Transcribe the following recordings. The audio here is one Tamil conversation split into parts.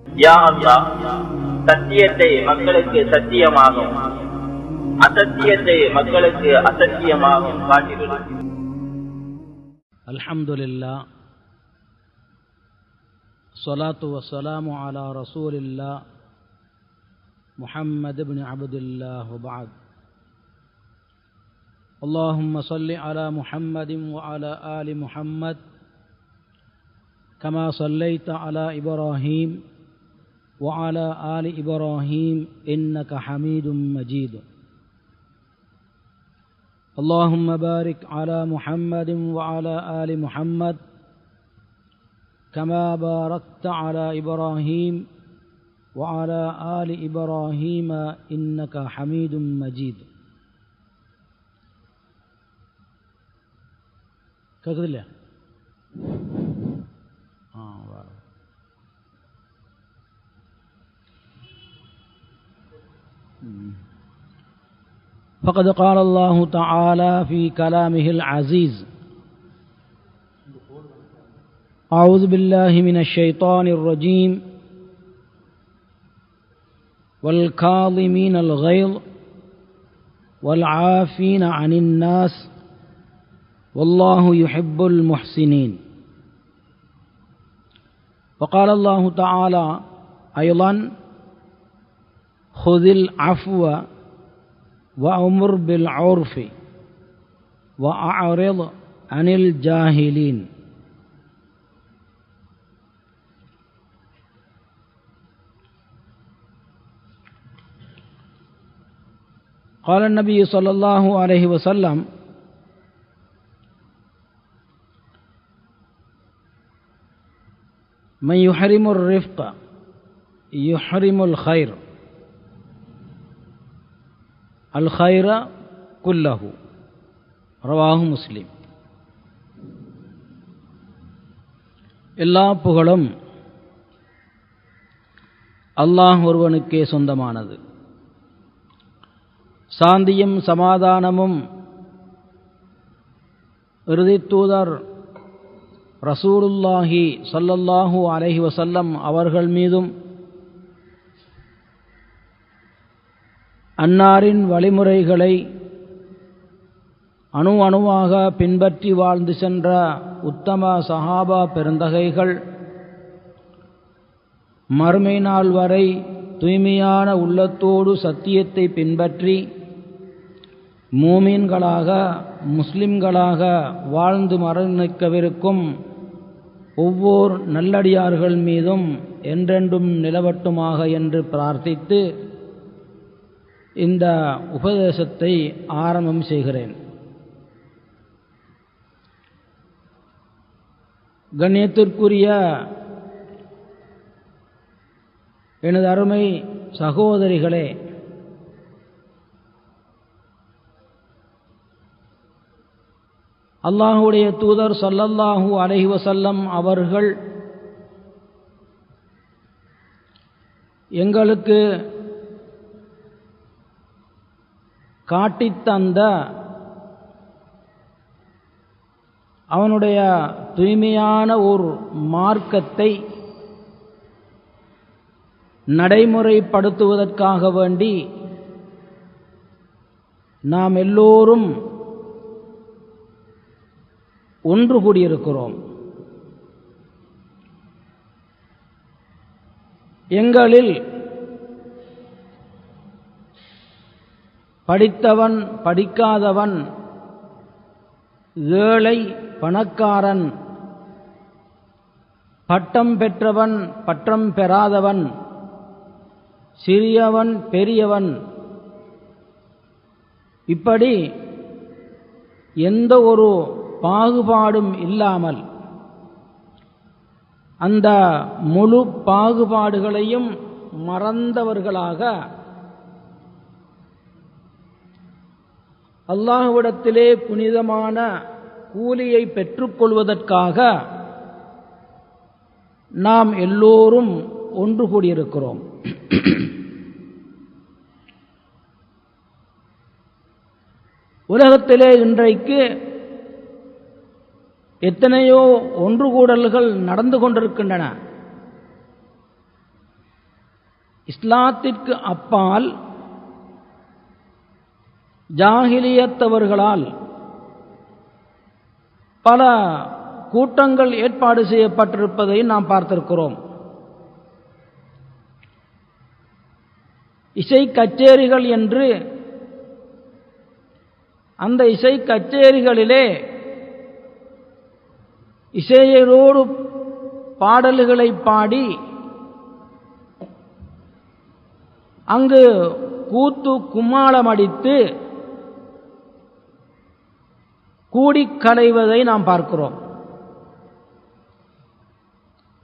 யா அல்லாஹ், சத்தியத்தை மக்களுக்கு சத்தியமாகும், அசத்தியத்தை மக்களுக்கு அசத்தியமாகும் காட்டிவிடு. அல்ஹம்துலில்லாஹ், ஸலாத்து வஸ்ஸலாமு அலா ரசூலில்லாஹ் முஹம்மது இப்னு அப்துல்லாஹ் வ பஅத். اللهم صل على محمد وعلى آل محمد كما صليت على إبراهيم وعلى آل إبراهيم إنك حميد مجيد. اللهم بارك على محمد وعلى آل محمد كما باركت على إبراهيم وعلى آل إبراهيم إنك حميد مجيد. கேட்குது இல்லையா? فقد قال الله تعالى في كلامه العزيز: أعوذ بالله من الشيطان الرجيم والكاظمين الغيظ والعافين عن الناس والله يحب المحسنين. وقال الله تعالى أيضا: خذ العفو وأمر بالعرف وأعرض عن الجاهلين. قال النبي صلى الله عليه وسلم: من يحرم الرفق يحرم الخير الخير كله. رواه முஸ்லிம். எல்லா புகழும் அல்லாஹ் ஒருவனுக்கே சொந்தமானது. சாந்தியும் சமாதானமும் இறுதி தூதர் ரசூலுல்லாஹி ஸல்லல்லாஹு அலைஹி வஸல்லம் அவர்கள் மீதும், அன்னாரின் வழிமுறைகளை அணு அணுவாக பின்பற்றி வாழ்ந்து சென்ற உத்தம சஹாபா பெருந்தகைகள், மறுமை நாள் வரை தூய்மையான உள்ளத்தோடு சத்தியத்தை பின்பற்றி மூமின்களாக முஸ்லிம்களாக வாழ்ந்து மரணிக்கவிருக்கும் ஒவ்வொரு நல்லடியார்கள் மீதும் என்றென்றும் நிலவட்டுமாக என்று பிரார்த்தித்து இந்த உபதேசத்தை ஆரம்பம் செய்கிறேன். கண்ணியத்திற்குரிய எனது அருமை சகோதரிகளே, அல்லாஹுடைய தூதர் ஸல்லல்லாஹு அலைஹி வஸல்லம் அவர்கள் எங்களுக்கு காட்டித்தந்த அவனுடைய தூய்மையான ஒரு மார்க்கத்தை நடைமுறைப்படுத்துவதற்காக வேண்டி நாம் எல்லோரும் ஒன்று கூடியிருக்கிறோம். எங்களில் படித்தவன் படிக்காதவன், ஏழை பணக்காரன், பட்டம் பெற்றவன் பட்டம் பெறாதவன், சிறியவன் பெரியவன், இப்படி எந்த ஒரு பாகுபாடும் இல்லாமல் அந்த முழு பாகுபாடுகளையும் மறந்தவர்களாக அல்லாஹ்விடத்திலே புனிதமான கூலியை பெற்றுக்கொள்வதற்காக நாம் எல்லோரும் ஒன்று கூடியிருக்கிறோம். உலகத்திலே இன்றைக்கு எத்தனையோ ஒன்று கூடல்கள் நடந்து கொண்டிருக்கின்றன. இஸ்லாத்திற்கு அப்பால் ஜாஹிலியத்தவர்களால் பல கூட்டங்கள் ஏற்பாடு செய்யப்பட்டிருப்பதை நாம் பார்த்திருக்கிறோம். இசை கச்சேரிகள் என்று அந்த இசை கச்சேரிகளிலே இசையோடு பாடல்களை பாடி அங்கு கூத்து கும்மாளம் அடித்து கூடிக் கலைவதை நாம் பார்க்கிறோம்.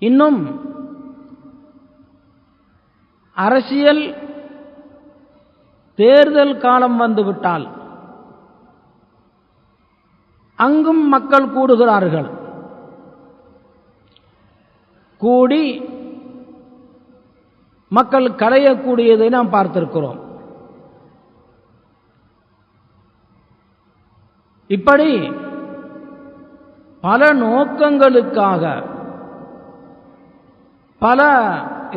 இன்னும் அரசியல் தேர்தல் காலம் வந்துவிட்டால் அங்கும் மக்கள் கூடுகிறார்கள். கூடி மக்கள் கலையக்கூடியதை நாம் பார்த்திருக்கிறோம். இப்படி பல நோக்கங்களுக்காக பல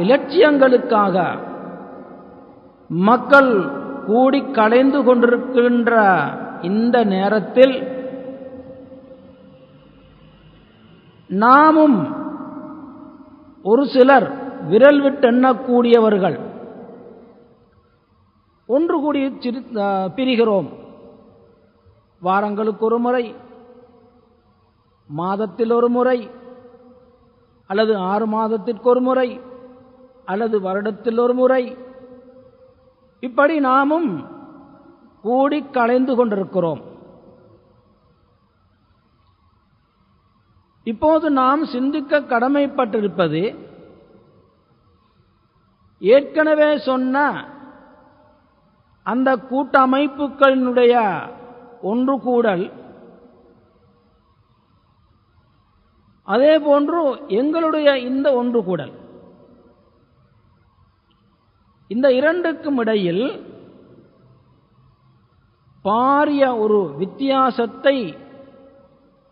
இலட்சியங்களுக்காக மக்கள் கூடி கலைந்து கொண்டிருக்கின்ற இந்த நேரத்தில் நாமும் ஒரு சிலர் விரல் விட்டு எண்ணக்கூடியவர்கள் ஒன்று கூடி பிரிகிறோம். வாரங்களுக்கு ஒரு முறை, மாதத்தில் ஒரு முறை, அல்லது 6 மாதத்திற்கு ஒரு முறை, அல்லது வருடத்தில் ஒரு முறை, இப்படி நாமும் கூடி கலைந்து கொண்டிருக்கிறோம். இப்போது நாம் சிந்திக்க கடமைப்பட்டிருப்பது, ஏற்கனவே சொன்ன அந்த கூட்டமைப்புகளினுடைய ஒன்று கூடல், அதே போன்று எங்களுடைய இந்த ஒன்று கூடல், இந்த இரண்டுக்கும் இடையில் பாரிய ஒரு வித்தியாசத்தை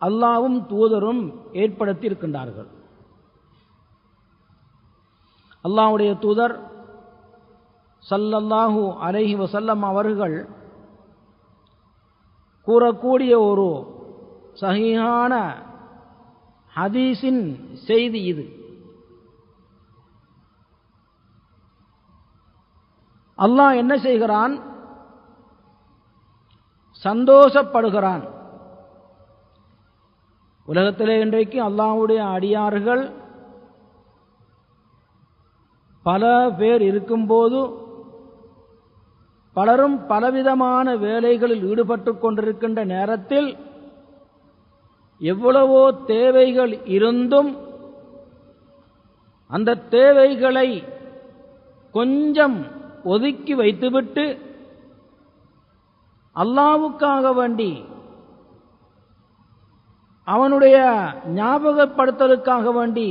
அல்லாஹ்வும் தூதரும் ஏற்படுத்தி இருக்கின்றார்கள். அல்லாஹ்வுடைய தூதர் ஸல்லல்லாஹு அலைஹி வஸல்லம் அவர்கள் கூறக்கூடிய ஒரு சஹீஹான ஹதீஸின் செய்தி இது. அல்லாஹ் என்ன செய்கிறான்? சந்தோஷப்படுகிறான். உலகத்திலே இன்றைக்கு அல்லாஹ்வுடைய அடியார்கள் பல பேர் இருக்கும்போது பலரும் பலவிதமான வேலைகளில் ஈடுபட்டு கொண்டிருக்கின்ற நேரத்தில் எவ்வளவோ தேவைகள் இருந்தும் அந்த தேவைகளை கொஞ்சம் ஒதுக்கி வைத்துவிட்டு அல்லாஹ்வுக்காக வேண்டி, அவனுடைய ஞாபகப்படுத்தலுக்காக வேண்டி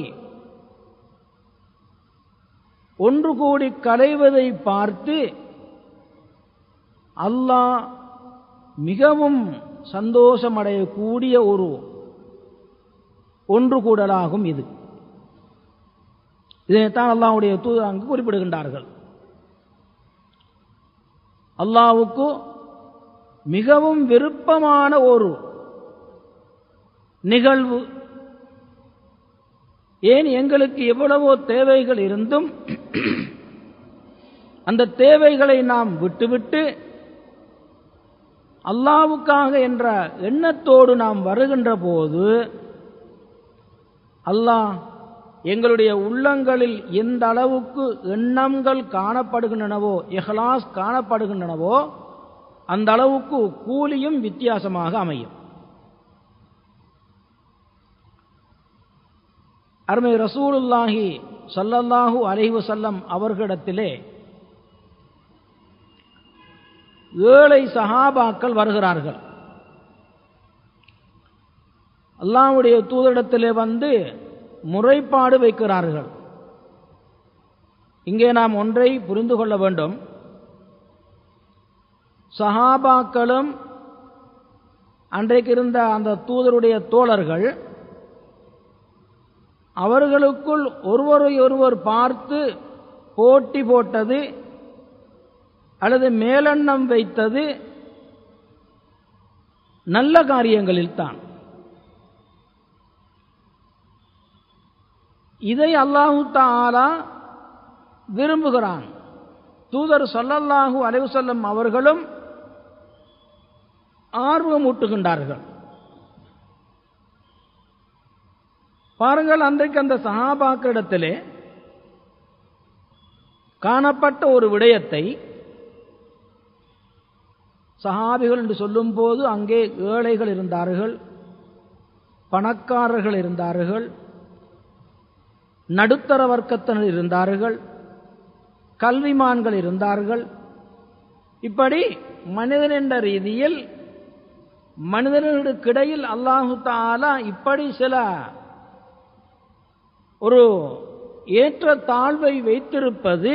ஒன்று கூடி கலைவதை பார்த்து அல்லாஹ் மிகவும் சந்தோஷமடையக்கூடிய ஒரு ஒன்று கூடலாகும் இது. இதைத்தான் அல்லாஹ்வுடைய தூதர் அங்கு குறிப்பிடுகின்றார்கள். அல்லாஹ்வுக்கு மிகவும் விருப்பமான ஒரு நிகழ்வு. ஏன், எங்களுக்கு எவ்வளவோ தேவைகள் இருந்தும் அந்த தேவைகளை நாம் விட்டுவிட்டு அல்லாஹ்வுக்காக என்ற எண்ணத்தோடு நாம் வருகின்ற போது அல்லாஹ் எங்களுடைய உள்ளங்களில் எந்த அளவுக்கு எண்ணங்கள் காணப்படுகின்றனவோ, இஹ்லாஸ் காணப்படுகின்றனவோ, அந்த அளவுக்கு கூலியும் வித்தியாசமாக அமையும். அருமை ரசூலுல்லாஹி ஸல்லல்லாஹு அலைஹி வஸல்லம் அவர்களிடத்திலே 7 சஹாபாக்கள் வருகிறார்கள். அல்லாஹ்வுடைய தூதரிடத்திலே வந்து முறைப்பாடு வைக்கிறார்கள். இங்கே நாம் ஒன்றை புரிந்து கொள்ள வேண்டும். சஹாபாக்களும் அன்றைக்கு இருந்த அந்த தூதருடைய தோழர்கள் அவர்களுக்குள் ஒருவரை ஒருவர் பார்த்து போட்டி போட்டது அல்லது மேலெண்ணம் வைத்தது நல்ல காரியங்களில் தான். இதை அல்லாஹு தஆலா விரும்புகிறான். தூதர் ஸல்லல்லாஹு அலைஹி வஸல்லம் அவர்களும் ஆர்வமூட்டுகின்றார்கள். பாருங்கள், அன்றைக்கு அந்த சஹாபாக்களிடத்திலே காணப்பட்ட ஒரு விடயத்தை சஹாபிகள் என்று சொல்லும் போது அங்கே ஏழைகள் இருந்தார்கள், பணக்காரர்கள் இருந்தார்கள், நடுத்தர வர்க்கத்தினர் இருந்தார்கள், கல்விமான்கள் இருந்தார்கள். இப்படி மனிதன் என்ற ரீதியில் மனிதர்களுக்கிடையில் அல்லாஹு தஆலா இப்படி சில ஒரு ஏற்ற தாழ்வை வைத்திருப்பது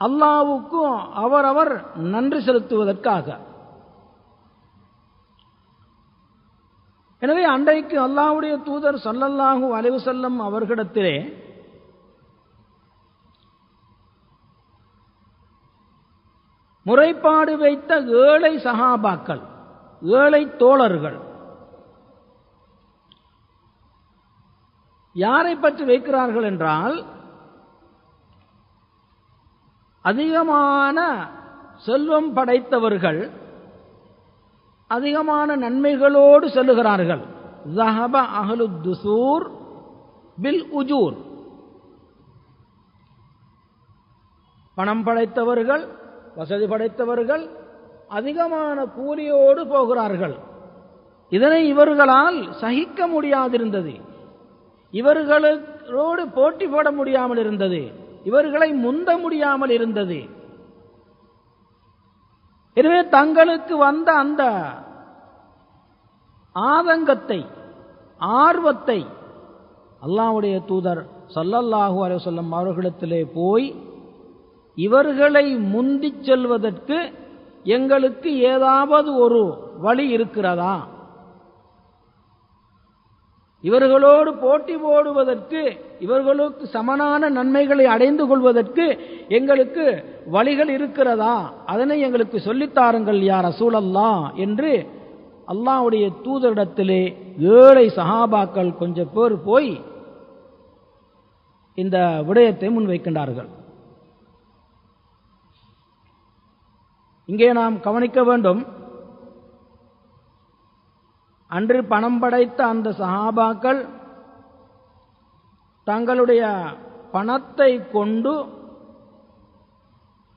அல்லாஹ்வுக்கும் அவரவர் நன்றி செலுத்துவதற்காக. எனவே அன்றைக்கு அல்லாஹ்வுடைய தூதர் ஸல்லல்லாஹு அலைஹி வஸல்லம் அவர்களிடத்திலே முறைப்பாடு வைத்த ஏழை சஹாபாக்கள், ஏழை தோழர்கள் யாரை பற்றி வைக்கிறார்கள் என்றால், அதிகமான செல்வம் படைத்தவர்கள் அதிகமான நன்மைகளோடு செல்லுகிறார்கள். ஸஹப அஹ்லுத் துஸூர் பில் உஜூர். பணம் படைத்தவர்கள், வசதி படைத்தவர்கள் அதிகமான கூலியோடு போகிறார்கள். இதனை இவர்களால் சகிக்க முடியாதிருந்தது, இவர்களோடு போட்டி போட முடியாமல் இருந்தது, இவர்களை முந்த முடியாமல் இருந்தது. எனவே தங்களுக்கு வந்த அந்த ஆதங்கத்தை, ஆர்வத்தை அல்லாஹ்வுடைய தூதர் ஸல்லல்லாஹு அலைஹி வஸல்லம் அவர்களிடத்திலே போய், இவர்களை முந்திச் செல்வதற்கு எங்களுக்கு ஏதாவது ஒரு வழி இருக்கிறதா, இவர்களோடு போட்டி போடுவதற்கு, இவர்களுக்கு சமனான நன்மைகளை அடைந்து கொள்வதற்கு எங்களுக்கு வழிகள் இருக்கிறதா, அதனை எங்களுக்கு சொல்லித்தாருங்கள் யா ரசூலல்லாஹ் என்று அல்லாஹ்வுடைய தூதரிடத்திலே ஏழை சஹாபாக்கள் கொஞ்சம் பேர் போய் இந்த விடயத்தை முன்வைக்கின்றார்கள். இங்கே நாம் கவனிக்க வேண்டும், அன்று பணம் படைத்த அந்த சஹாபாக்கள் தங்களுடைய பணத்தை கொண்டு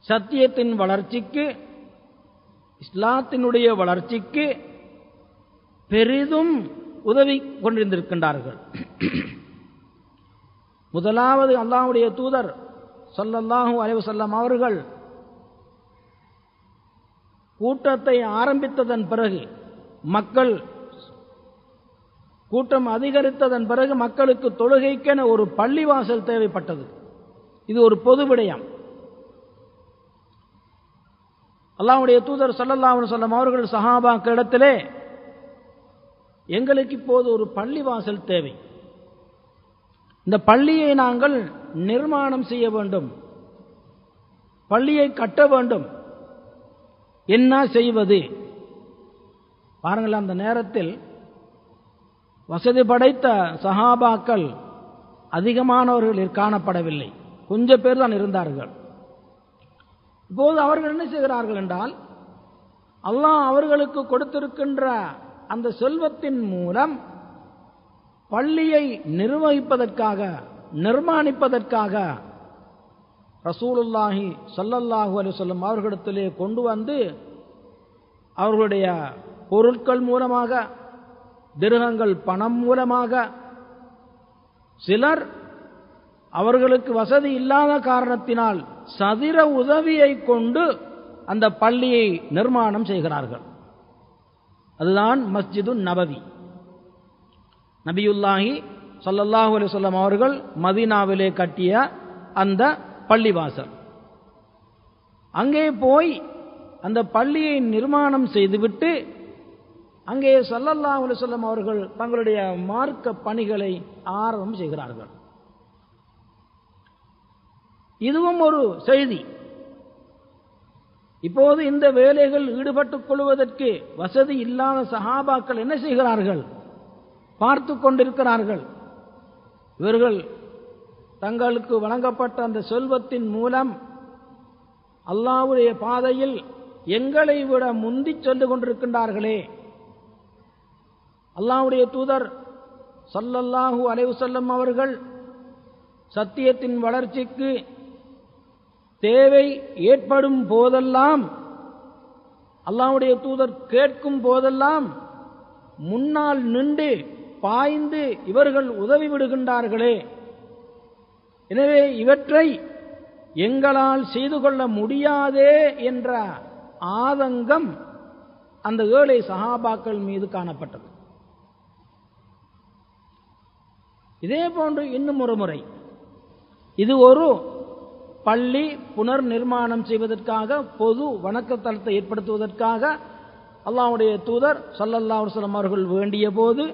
சத்தியத்தின் வளர்ச்சிக்கு, இஸ்லாத்தினுடைய வளர்ச்சிக்கு பெரிதும் உதவி கொண்டிருந்திருக்கின்றார்கள். முதலாவது அல்லாஹ்வுடைய தூதர் ஸல்லல்லாஹு அலைஹி வஸல்லம் அவர்கள் கூட்டத்தை ஆரம்பித்ததன் பிறகு, மக்கள் கூட்டம் அதிகரித்ததன் பிறகு மக்களுக்கு தொழுகைக்கென ஒரு பள்ளிவாசல் தேவைப்பட்டது. இது ஒரு பொது விடயம். அல்லாஹ்வுடைய தூதர் ஸல்லல்லாஹு அலைஹி வஸல்லம் அவர்கள் சஹாபாக்களிடத்திலே, எங்களுக்கு இப்போது ஒரு பள்ளிவாசல் தேவை, இந்த பள்ளியை நாங்கள் நிர்மாணம் செய்ய வேண்டும், பள்ளியை கட்ட வேண்டும், என்ன செய்வது? பாருங்கள், அந்த நேரத்தில் வசதி படைத்த சஹாபாக்கள் அதிகமானவர்கள் காணப்படவில்லை, கொஞ்சம் பேர் தான் இருந்தார்கள். இப்போது அவர்கள் என்ன செய்கிறார்கள் என்றால், அல்லாஹ் அவர்களுக்கு கொடுத்திருக்கின்ற அந்த செல்வத்தின் மூலம் பள்ளியை நிர்வகிப்பதற்காக, நிர்மாணிப்பதற்காக ரசூலுல்லாஹி ஸல்லல்லாஹு அலைஹி வஸல்லம் அவர்களிடத்திலே கொண்டு வந்து அவர்களுடைய பொருட்கள் மூலமாக, திர்ஹங்கள் பணம் மூலமாக, சிலர் அவர்களுக்கு வசதி இல்லாத காரணத்தினால் சதிர உதவியை கொண்டு அந்த பள்ளியை நிர்மாணம் செய்கிறார்கள். அதுதான் மஸ்ஜிது நபவி. நபியுல்லாஹி ஸல்லல்லாஹு அலைஹி வஸல்லம் அவர்கள் மதீனாவிலே கட்டிய அந்த பள்ளிவாசல். அங்கே போய் அந்த பள்ளியை நிர்மாணம் செய்துவிட்டு அங்கே ஸல்லல்லாஹு அலைஹி வஸல்லம் அவர்கள் தங்களுடைய மார்க்க பணிகளை ஆரம்பம் செய்கிறார்கள். இதுவும் ஒரு செய்தி. இப்போது இந்த வேலைகள் ஈடுபட்டுக் கொள்வதற்கு வசதி இல்லாத சஹாபாக்கள் என்ன செய்கிறார்கள்? பார்த்து கொண்டிருக்கிறார்கள். இவர்கள் தங்களுக்கு வழங்கப்பட்ட அந்த செல்வத்தின் மூலம் அல்லாஹ்வுடைய பாதையில் எங்களை விட முந்திச் சென்று கொண்டிருக்கின்றார்களே. அல்லாஹ்வுடைய தூதர் ஸல்லல்லாஹு அலைஹி வஸல்லம் அவர்கள் சத்தியத்தின் வளர்ச்சிக்கு தேவை ஏற்படும் போதெல்லாம், அல்லாஹ்வுடைய தூதர் கேட்கும் போதெல்லாம் முன்னால் நின்று பாய்ந்து இவர்கள் உதவி விடுகின்றார்களே. எனவே இவற்றை எங்களால் செய்து கொள்ள முடியாதே என்ற ஆதங்கம் அந்த ஏழை சஹாபாக்கள் மீது காணப்பட்டது. இதே போன்று இன்னும் ஒரு முறை, இது ஒரு பள்ளி புனர் நிர்மாணம் செய்வதற்காக, பொது வணக்கத்தலத்தை ஏற்படுத்துவதற்காக அல்லாஹ்வுடைய தூதர் ஸல்லல்லாஹு அலைஹி வஸல்லம் அவர்கள் வேண்டிய போது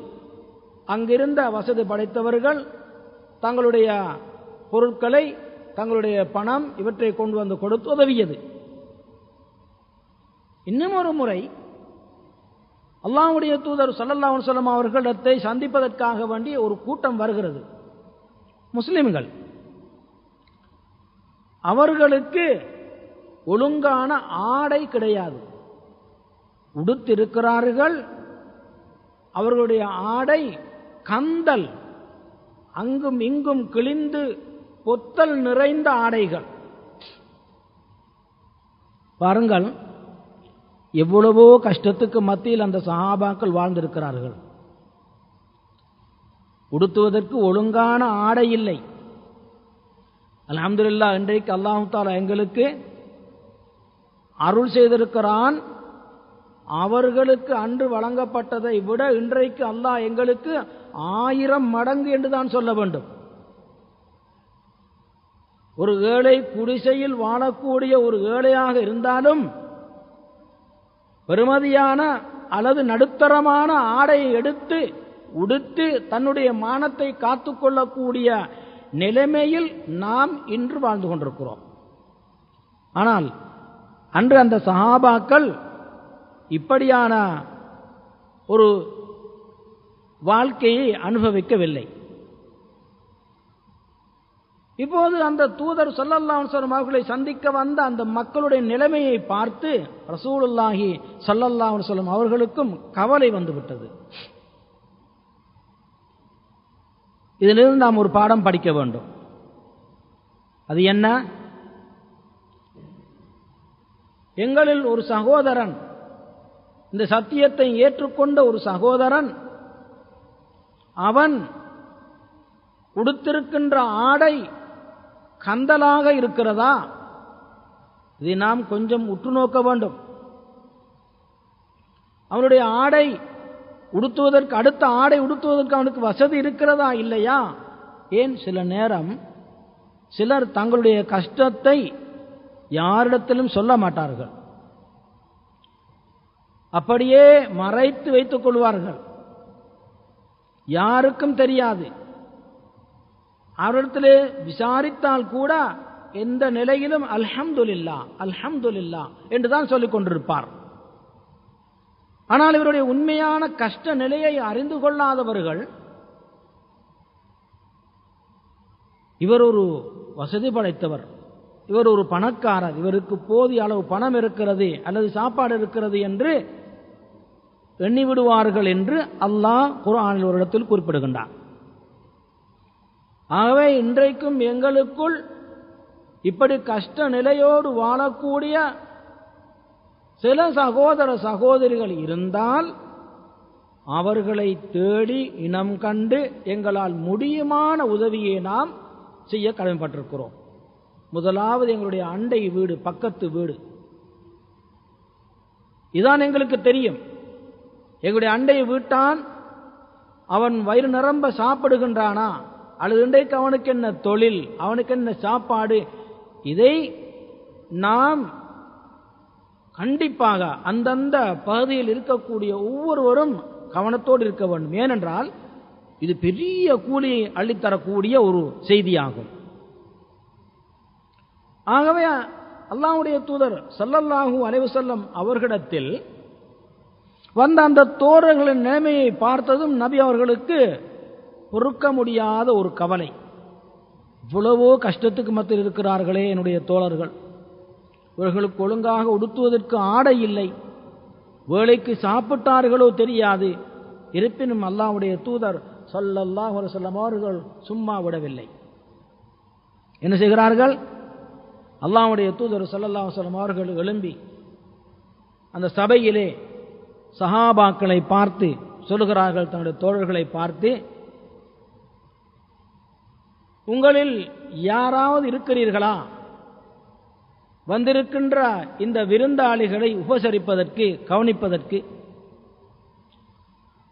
அங்கிருந்த வசதி படைத்தவர்கள் தங்களுடைய பொருட்களை, தங்களுடைய பணம் இவற்றை கொண்டு வந்து கொடுத்து உதவியது. இன்னும் ஒரு முறை அல்லாஹ்வுடைய தூதர் ஸல்லல்லாஹு அலைஹி வஸல்லம் அவர்களிடத்தை சந்திப்பதற்காக வேண்டி ஒரு கூட்டம் வருகிறது. முஸ்லிம்கள், அவர்களுக்கு ஒழுங்கான ஆடை கிடையாது. உடுத்திருக்கிறார்கள், அவர்களுடைய ஆடை கந்தல், அங்கும் இங்கும் கிழிந்து பொத்தல் நிறைந்த ஆடைகள். பாருங்கள், எவ்வளவோ கஷ்டத்துக்கு மத்தியில் அந்த சஹாபாக்கள் வாழ்ந்திருக்கிறார்கள். உடுத்துவதற்கு ஒழுங்கான ஆடை இல்லை. அல்ஹம்துலில்லாஹ், இன்றைக்கு அல்லாஹ் தஆலா எங்களுக்கு அருள் செய்திருக்கிறான். அவர்களுக்கு அன்று வழங்கப்பட்டதை விட இன்றைக்கு அல்லாஹ் எங்களுக்கு 1000 மடங்கு என்றுதான் சொல்ல வேண்டும். ஒரு ஏழை குடிசையில் வாழக்கூடிய ஒரு ஏழையாக இருந்தாலும் பெருமதியான அல்லது நடுத்தரமான ஆடையை எடுத்து உடுத்து தன்னுடைய மானத்தை காத்துக்கொள்ளக்கூடிய நிலைமையில் நாம் இன்று வாழ்ந்து கொண்டிருக்கிறோம். ஆனால் அன்று அந்த சஹாபாக்கள் இப்படியான ஒரு வாழ்க்கையை அனுபவிக்கவில்லை. இப்போது அந்த தூதர் ஸல்லல்லாஹு அலைஹி வஸல்லம் அவர்களை சந்திக்க வந்த அந்த மக்களுடைய நிலைமையை பார்த்து ரசூலுல்லாஹி ஸல்லல்லாஹு அலைஹி வஸல்லம் அவர்களுக்கும் கவலை வந்துவிட்டது. இதிலிருந்து நாம் ஒரு பாடம் படிக்க வேண்டும். அது என்ன? எங்களில் ஒரு சகோதரன், இந்த சத்தியத்தை ஏற்றுக்கொண்ட ஒரு சகோதரன், அவன் உடுத்திருக்கின்ற ஆடை கந்தலாக இருக்கிறதா? இதை நாம் கொஞ்சம் உற்று நோக்க வேண்டும். அவனுடைய ஆடை உடுத்துவதற்கு, அடுத்த ஆடை உடுத்துவதற்கு அவனுக்கு வசதி இருக்கிறதா இல்லையா? ஏன் சில நேரம் சிலர் தங்களுடைய கஷ்டத்தை யாரிடத்திலும் சொல்ல மாட்டார்கள், அப்படியே மறைத்து வைத்துக் கொள்வார்கள், யாருக்கும் தெரியாது. அவரிடத்திலே விசாரித்தால் கூட எந்த நிலையிலும் அல்ஹம்துலில்லாஹ் அல்ஹம்துலில்லாஹ் என்றுதான் சொல்லிக் கொண்டிருப்பார். ஆனால் இவருடைய உண்மையான கஷ்ட நிலையை அறிந்து கொள்ளாதவர்கள், இவர் ஒரு வசதி படைத்தவர், இவர் ஒரு பணக்காரர், இவருக்கு போதிய அளவு பணம் இருக்கிறது அல்லது சாப்பாடு இருக்கிறது என்று எண்ணிவிடுவார்கள் என்று அல்லாஹ் குர்ஆனில் ஒரு இடத்தில் குறிப்பிடுகின்றார். ஆகவே இன்றைக்கும் எங்களுக்குள் இப்படி கஷ்ட நிலையோடு வாழக்கூடிய சில சகோதர சகோதரிகள் இருந்தால் அவர்களை தேடி இனம் கண்டு எங்களால் முடியுமான உதவியை நாம் செய்ய கடமைப்பட்டிருக்கிறோம். முதலாவது எங்களுடைய அண்டை வீடு, பக்கத்து வீடு, இதான் எங்களுக்கு தெரியும். எங்களுடைய அண்டை வீட்டான் அவன் வயிறு நிரம்ப சாப்பிடுகின்றானா அல்லது இன்றைக்கு அவனுக்கு என்ன தொழில், அவனுக்கு என்ன சாப்பாடு, இதை நாம் கண்டிப்பாக அந்தந்த பகுதியில் இருக்கக்கூடிய ஒவ்வொருவரும் கவனத்தோடு இருக்க வேண்டும். ஏனென்றால் இது பெரிய கூலியை அள்ளித்தரக்கூடிய ஒரு செய்தியாகும். ஆகவே அல்லாஹ்வுடைய தூதர் ஸல்லல்லாஹு அலைஹி வஸல்லம் அவர்களிடத்தில் வந்த அந்த தோழர்களின் நிலைமையை பார்த்ததும் நபி அவர்களுக்கு பொறுக்க முடியாத ஒரு கவலை. இவ்வளவோ கஷ்டத்துக்கு மத்தியில் இருக்கிறார்களே என்னுடைய தோழர்கள், இவர்களுக்கு ஒழுங்காக உடுத்துவதற்கு ஆடை இல்லை, வேளைக்கு சாப்பிட்டார்களோ தெரியாது. இருப்பினும் அல்லாஹ்வுடைய தூதர் ஸல்லல்லாஹு அலைஹி வஸல்லம் அவர்கள் சும்மா விடவில்லை. என்ன செய்கிறார்கள்? அல்லாஹ்வுடைய தூதர் ஸல்லல்லாஹு அலைஹி வஸல்லம் அவர்கள் எழும்பி அந்த சபையிலே சஹாபாக்களை பார்த்து சொல்லுகிறார்கள், தன்னுடைய தோழர்களை பார்த்து, உங்களில் யாராவது இருக்கிறீர்களா வந்திருக்கின்ற இந்த விருந்தாளிகளை உபசரிப்பதற்கு, கவனிப்பதற்கு?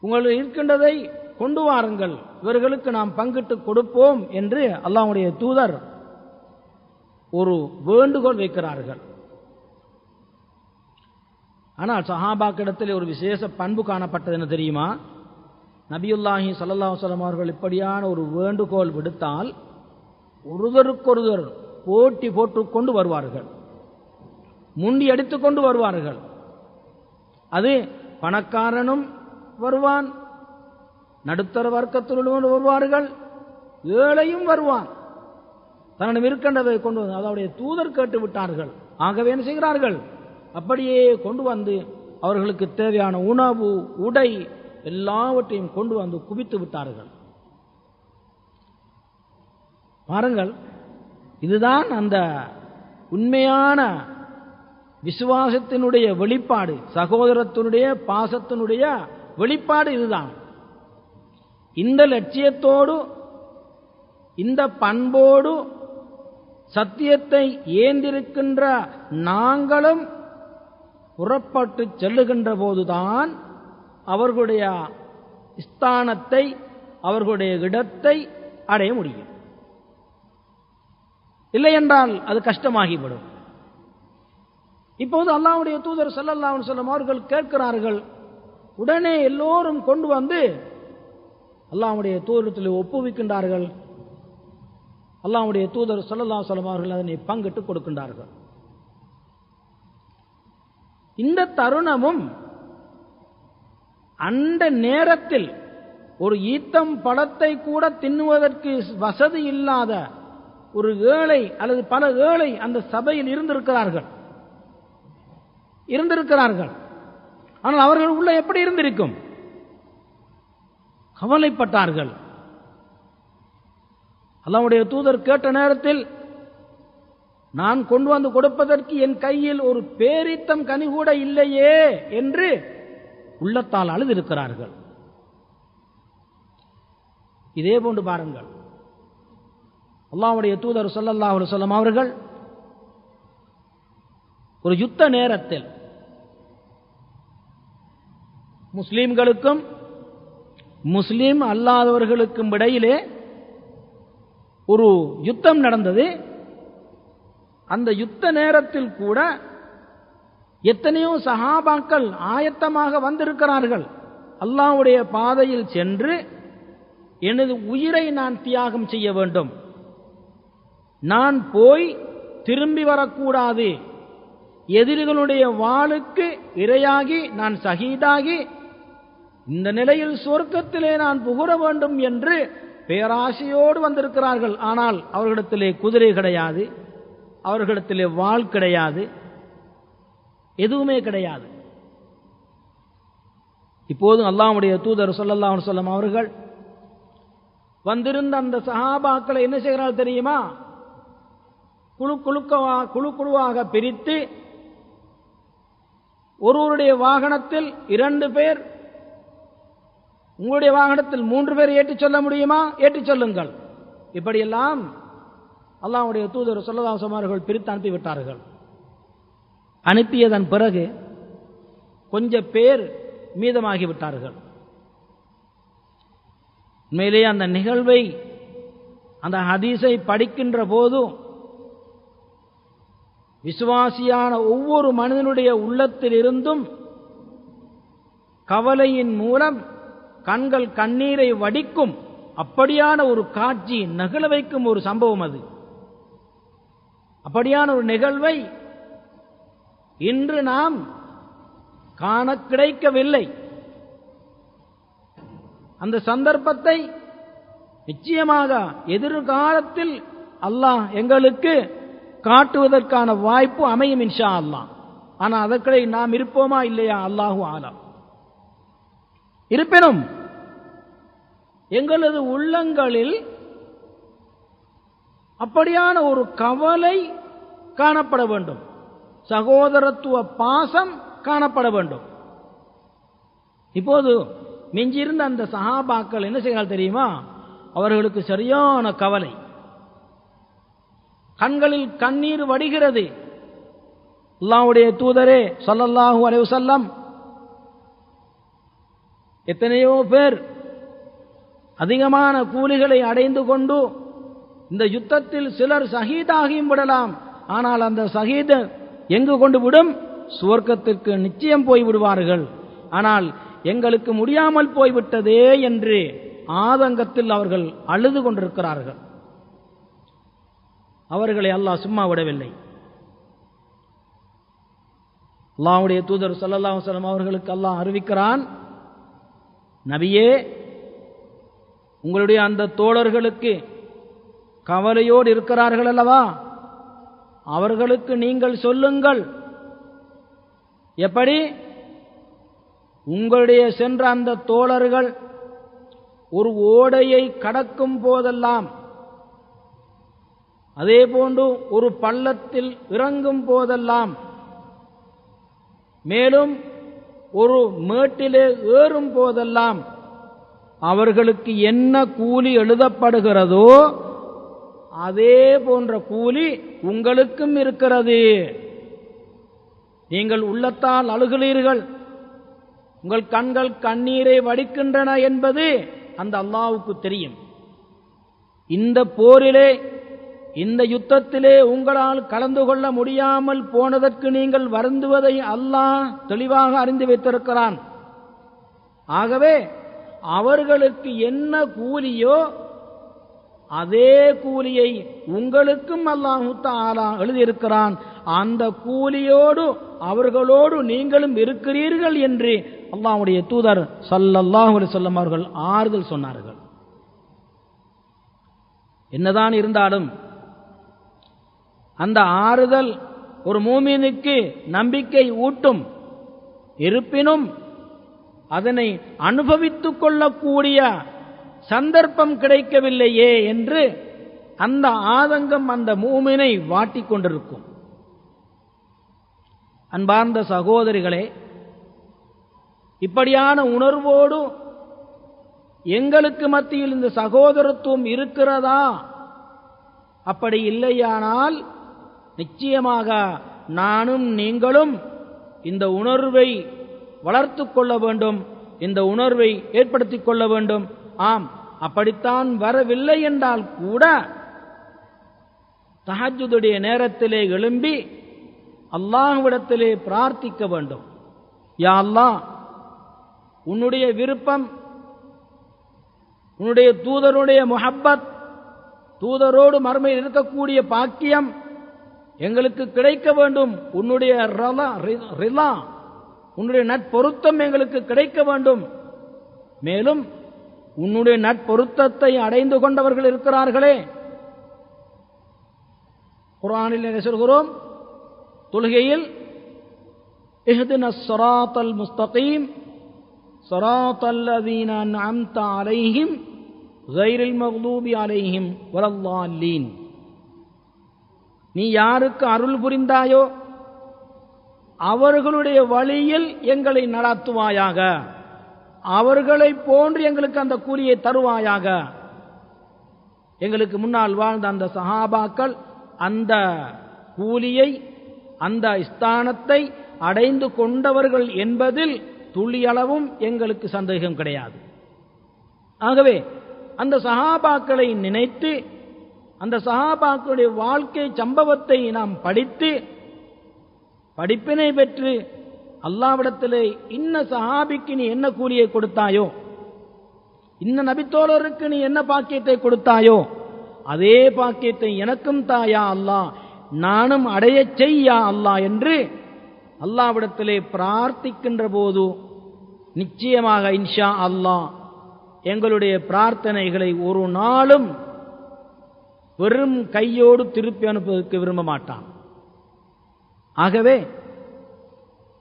உங்களில் இருக்கின்றதை கொண்டு வாருங்கள், இவர்களுக்கு நாம் பங்கிட்டு கொடுப்போம் என்று அல்லாஹ்வுடைய தூதர் ஒரு வேண்டுகோள் வைக்கிறார்கள். ஆனால் சஹாபாக்கிடத்தில் ஒரு விசேஷ பண்பு காணப்பட்டது என்ன தெரியுமா? நபியுல்லாஹி ஸல்லல்லாஹு அலைஹி வஸல்லம் அவர்கள் இப்படியான ஒரு வேண்டுகோள் விடுத்தால் ஒருவருக்கொருவர் போட்டி போட்டுக்கொண்டு வருவார்கள், முண்டி அடித்துக் கொண்டு வருவார்கள். அது பணக்காரனும் வருவான், நடுத்தர வர்க்கத்தில் உள்ளவர்கள் வருவார்கள், ஏழையும் வருவான். தன்னிடம் இருக்கின்றதை கொண்டு வந்து அவருடைய தூதர் கேட்டு விட்டார்கள். ஆகவே என்ன செய்கிறார்கள்? அப்படியே கொண்டு வந்து அவர்களுக்கு தேவையான உணவு, உடை எல்லாவற்றையும் கொண்டு வந்து குவித்து விட்டார்கள். பாருங்கள், இதுதான் அந்த உண்மையான விசுவாசத்தினுடைய வெளிப்பாடு, சகோதரத்தினுடைய பாசத்தினுடைய வெளிப்பாடு இதுதான். இந்த லட்சியத்தோடு, இந்த பண்போடு சத்தியத்தை ஏந்திருக்கின்ற நாங்களும் புறப்பட்டு செல்லுகின்ற போதுதான் அவர்களுடைய ஸ்தானத்தை, அவர்களுடைய இடத்தை அடைய முடியும். இல்லை என்றால் அது கஷ்டமாகிவிடும். இப்போது அல்லாஹ்வுடைய தூதர் ஸல்லல்லாஹு அலைஹி வஸல்லம் அவர்கள் கேட்கிறார்கள். உடனே எல்லோரும் கொண்டு வந்து அல்லாஹ்வுடைய தூதரிடத்தில் ஒப்புவிக்கின்றார்கள். அல்லாஹ்வுடைய தூதர் ஸல்லல்லாஹு அலைஹி வஸல்லம் அவர்கள் அதனை பங்கிட்டு கொடுக்கின்றார்கள். இந்த தருணமும் அந்த நேரத்தில் ஒரு ஈத்தம் பழத்தை கூட தின்னுவதற்கு வசதி இல்லாத ஒரு ஏழை அல்லது பல ஏழை அந்த சபையில் இருந்திருக்கிறார்கள். ஆனால் அவர்கள் உள்ள எப்படி இருந்திருக்கும்? கவலைப்பட்டார்கள். அல்லாஹ்வுடைய தூதர் கேட்ட நேரத்தில், நான் கொண்டு வந்து கொடுப்பதற்கு என் கையில் ஒரு பேரித்தம் கனி கூட இல்லையே என்று உள்ளத்தால் அழுதிருக்கிறார்கள். இதே போன்று பாருங்கள், அல்லாஹ்வுடைய தூதர் ஸல்லல்லாஹு அலைஹி வஸல்லம் அவர்கள் ஒரு யுத்த நேரத்தில் முஸ்லிம்களுக்கும் முஸ்லிம் அல்லாதவர்களுக்கும் இடையிலே ஒரு யுத்தம் நடந்தது. அந்த யுத்த நேரத்தில் கூட எத்தனையோ சஹாபாக்கள் ஆயத்தமாக வந்திருக்கிறார்கள். அல்லாஹ்வுடைய பாதையில் சென்று எனது உயிரை நான் தியாகம் செய்ய வேண்டும், நான் போய் திரும்பி வரக்கூடாது, எதிரிகளுடைய வாளுக்கு இரையாகி நான் ஷஹீதாகி இந்த நிலையில் சொர்க்கத்திலே நான் புகுற வேண்டும் என்று பேராசையோடு வந்திருக்கிறார்கள். ஆனால் அவர்களிடத்திலே குதிரை கிடையாது, அவர்களிடத்திலே வாள் கிடையாது, எதுவுமே கிடையாது. இப்போது அல்லாஹ்வுடைய தூதர் ஸல்லல்லாஹு அலைஹி வஸல்லம் அவர்கள் வந்திருந்த அந்த சஹாபாக்களை என்ன செய்கிறார்கள் தெரியுமா? குழு குழுவாக பிரித்து ஒருவருடைய வாகனத்தில் 2 பேர், உங்களுடைய வாகனத்தில் 3 பேர் ஏற்றிச் சொல்ல முடியுமா? ஏற்றிச் சொல்லுங்கள். இப்படியெல்லாம் அல்லாஹ்வுடைய தூதர் ஸல்லல்லாஹு அலைஹி வஸல்லம் அவர்கள் பிரித்து அனுப்பிவிட்டார்கள். அனுப்பியதன் பிறகு கொஞ்சம் பேர் மீதமாகிவிட்டார்கள். உண்மையிலேயே அந்த நிகழ்வை, அந்த ஹதீஸை படிக்கின்ற போது விசுவாசியான ஒவ்வொரு மனிதனுடைய உள்ளத்தில் இருந்தும் கவலையின் மூலம் கண்கள் கண்ணீரை வடிக்கும் அப்படியான ஒரு காட்சி, நகல வைக்கும் ஒரு சம்பவம் அது. அப்படியான ஒரு நிகழ்வை இன்று நாம் காண கிடைக்கவில்லை. அந்த சந்தர்ப்பத்தை நிச்சயமாக எதிர்காலத்தில் அல்லாஹ் எங்களுக்கு காட்டுவதற்கான வாய்ப்பு அமையும் இன்ஷா அல்லாஹ். ஆனால் அதற்கிடையே நாம் இருப்போமா இல்லையா அல்லாஹு ஆலம். இருப்பினும் எங்களது உள்ளங்களில் அப்படியான ஒரு கவலை காணப்பட வேண்டும், சகோதரத்துவ பாசம் காணப்பட வேண்டும். இப்போது மிஞ்சியிருந்த அந்த சஹாபாக்கள் என்ன செய்யறாங்க தெரியுமா? அவர்களுக்கு சரியான கவலை, கண்களில் கண்ணீர் வடிகிறது. அல்லாஹ்வுடைய தூதரே ஸல்லல்லாஹு அலைஹி வஸல்லம், எத்தனையோ பேர் அதிகமான கூலிகளை அடைந்து கொண்டு இந்த யுத்தத்தில் சிலர் ஷஹீதாகியும் விடலாம். ஆனால் அந்த ஷஹீத் எங்கு கொண்டு விடும்? சுவர்க்கத்திற்கு நிச்சயம் போய் விடுவார்கள். ஆனால் எங்களுக்கு முடியாமல் போய்விட்டதே என்று ஆதங்கத்தில் அவர்கள் அழுது கொண்டிருக்கிறார்கள். அவர்களை அல்லாஹ் சும்மா விடவில்லை. அல்லாஹ்வுடைய தூதர் ஸல்லல்லாஹு அலைஹி வஸல்லம் அவர்களுக்கு அல்லாஹ் அறிவிக்கிறான், நபியே, உங்களுடைய அந்த தோழர்களுக்கு கவலையோடு இருக்கிறார்கள் அல்லவா, அவர்களுக்கு நீங்கள் சொல்லுங்கள். எப்படி? உங்களுடைய சென்ற அந்த தோழர்கள் ஒரு ஓடையை கடக்கும் போதெல்லாம், அதே போன்று ஒரு பள்ளத்தில் இறங்கும் போதெல்லாம், மேலும் ஒரு மேட்டிலே ஏறும் போதெல்லாம் அவர்களுக்கு என்ன கூலி எழுதப்படுகிறதோ அதே போன்ற கூலி உங்களுக்கும் இருக்கிறது. நீங்கள் உள்ளத்தால் அழுகிறீர்கள், உங்கள் கண்கள் கண்ணீரை வடிக்கின்றன என்பது அந்த அல்லாஹ்வுக்கு தெரியும். இந்த போரிலே, இந்த யுத்தத்திலே உங்களால் கலந்து கொள்ள முடியாமல் போனதற்கு நீங்கள் வருந்துவதை அல்லாஹ் தெளிவாக அறிந்து வைத்திருக்கிறான். ஆகவே அவர்களுக்கு என்ன கூலியோ அதே கூலியை உங்களுக்கும் அல்லாஹ் தஆலா எழுதியிருக்கிறான். அந்த கூலியோடு அவர்களோடு நீங்களும் இருக்கிறீர்கள் என்று அல்லாஹ்வுடைய தூதர் ஸல்லல்லாஹு அலைஹி வஸல்லம் அவர்கள் ஆறுதல் சொன்னார்கள். என்னதான் இருந்தாலும் அந்த ஆறுதல் ஒரு மூமினுக்கு நம்பிக்கை ஊட்டும். இருப்பினும் அதனை அனுபவித்துக் கொள்ளக்கூடிய சந்தர்ப்பம் கிடைக்கவில்லையே என்று அந்த ஆதங்கம் அந்த மூமினை வாட்டிக் கொண்டிருக்கும். அன்பார்ந்த சகோதரிகளே, இப்படியான உணர்வோடு எங்களுக்கு மத்தியில் இந்த சகோதரத்துவம் இருக்கிறதா? அப்படி இல்லையானால் நிச்சயமாக நானும் நீங்களும் இந்த உணர்வை வளர்த்துக் கொள்ள வேண்டும், இந்த உணர்வை ஏற்படுத்திக் கொள்ள வேண்டும். ஆம், அப்படித்தான் வரவில்லை என்றால் கூட தஹஜ்ஜுடைய நேரத்திலே எழும்பி அல்லாஹ்விடத்திலே பிரார்த்திக்க வேண்டும். யா அல்லாஹ், உன்னுடைய விருப்பம், உன்னுடைய தூதருடைய முஹப்பத், தூதரோடு மறுமையில் இருக்கக்கூடிய பாக்கியம் எங்களுக்கு கிடைக்க வேண்டும். உன்னுடைய ரிலா, உன்னுடைய நட்பொருத்தம் எங்களுக்கு கிடைக்க வேண்டும். மேலும் உன்னுடைய நட்பொருத்தத்தை அடைந்து கொண்டவர்கள் இருக்கிறார்களே, குர்ஆனில் என்ன சொல்கிறோம்? தொழுகையில் இஹ்தினஸ் ஸிராத்தல் முஸ்தகீம் ஸிராத்தல் லதீன அன்அம்த அலைஹிம் கைரில் மக்தூபி அலைஹிம் வலல்லாலீன். நீ யாருக்கு அருள் புரிந்தாயோ அவர்களுடைய வழியில் எங்களை நடத்துவாயாக, அவர்களை போன்று எங்களுக்கு அந்த கூலியை தருவாயாக. எங்களுக்கு முன்னால் வாழ்ந்த அந்த சஹாபாக்கள் அந்த கூலியை, அந்த ஸ்தானத்தை அடைந்து கொண்டவர்கள் என்பதில் துளியளவும் எங்களுக்கு சந்தேகம் கிடையாது. ஆகவே அந்த சஹாபாக்களை நினைத்து, அந்த சஹாபாக்களுடைய வாழ்க்கை சம்பவத்தை நாம் படித்து படிப்பினை பெற்று அல்லாஹ்விடத்திலே இன்ன சஹாபிக்கு நீ என்ன கூலியை கொடுத்தாயோ, இன்ன நபித்தோழருக்கு நீ என்ன பாக்கியத்தை கொடுத்தாயோ அதே பாக்கியத்தை எனக்கும் தாயா அல்லாஹ் நானும் அடையச் செய்யா அல்லாஹ் என்று அல்லாஹ்விடத்திலே பிரார்த்திக்கின்ற போது நிச்சயமாக இன்ஷா அல்லாஹ் எங்களுடைய பிரார்த்தனைகளை ஒரு நாளும் வெறும் கையோடு திருப்பி அனுப்புவதற்கு விரும்ப மாட்டான். ஆகவே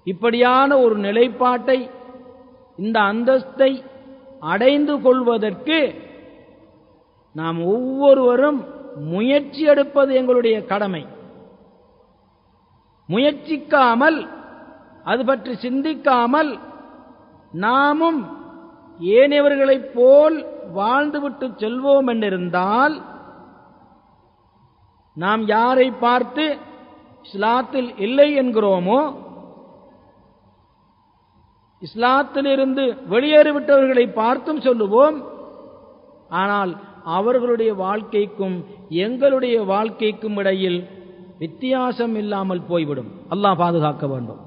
இப்படியான ஒரு நிலைப்பாட்டை, இந்த அந்தஸ்தை அடைந்து கொள்வதற்கு நாம் ஒவ்வொருவரும் முயற்சி எடுப்பது எங்களுடைய கடமை. முயற்சிக்காமல், அது பற்றி சிந்திக்காமல் நாமும் ஏனையவர்களைப் போல் வாழ்ந்துவிட்டு செல்வோம் என்றிருந்தால் நாம் யாரை பார்த்து இஸ்லாத்தில் இல்லை என்கிறோமோ, இஸ்லாத்திலிருந்து வெளியேறிவிட்டவர்களை பார்த்தும் சொல்லுவோம். ஆனால் அவர்களுடைய வாழ்க்கைக்கும் எங்களுடைய வாழ்க்கைக்கும் இடையில் வித்தியாசம் இல்லாமல் போய்விடும். அல்லாஹ் பாதுகாக்க வேண்டும்.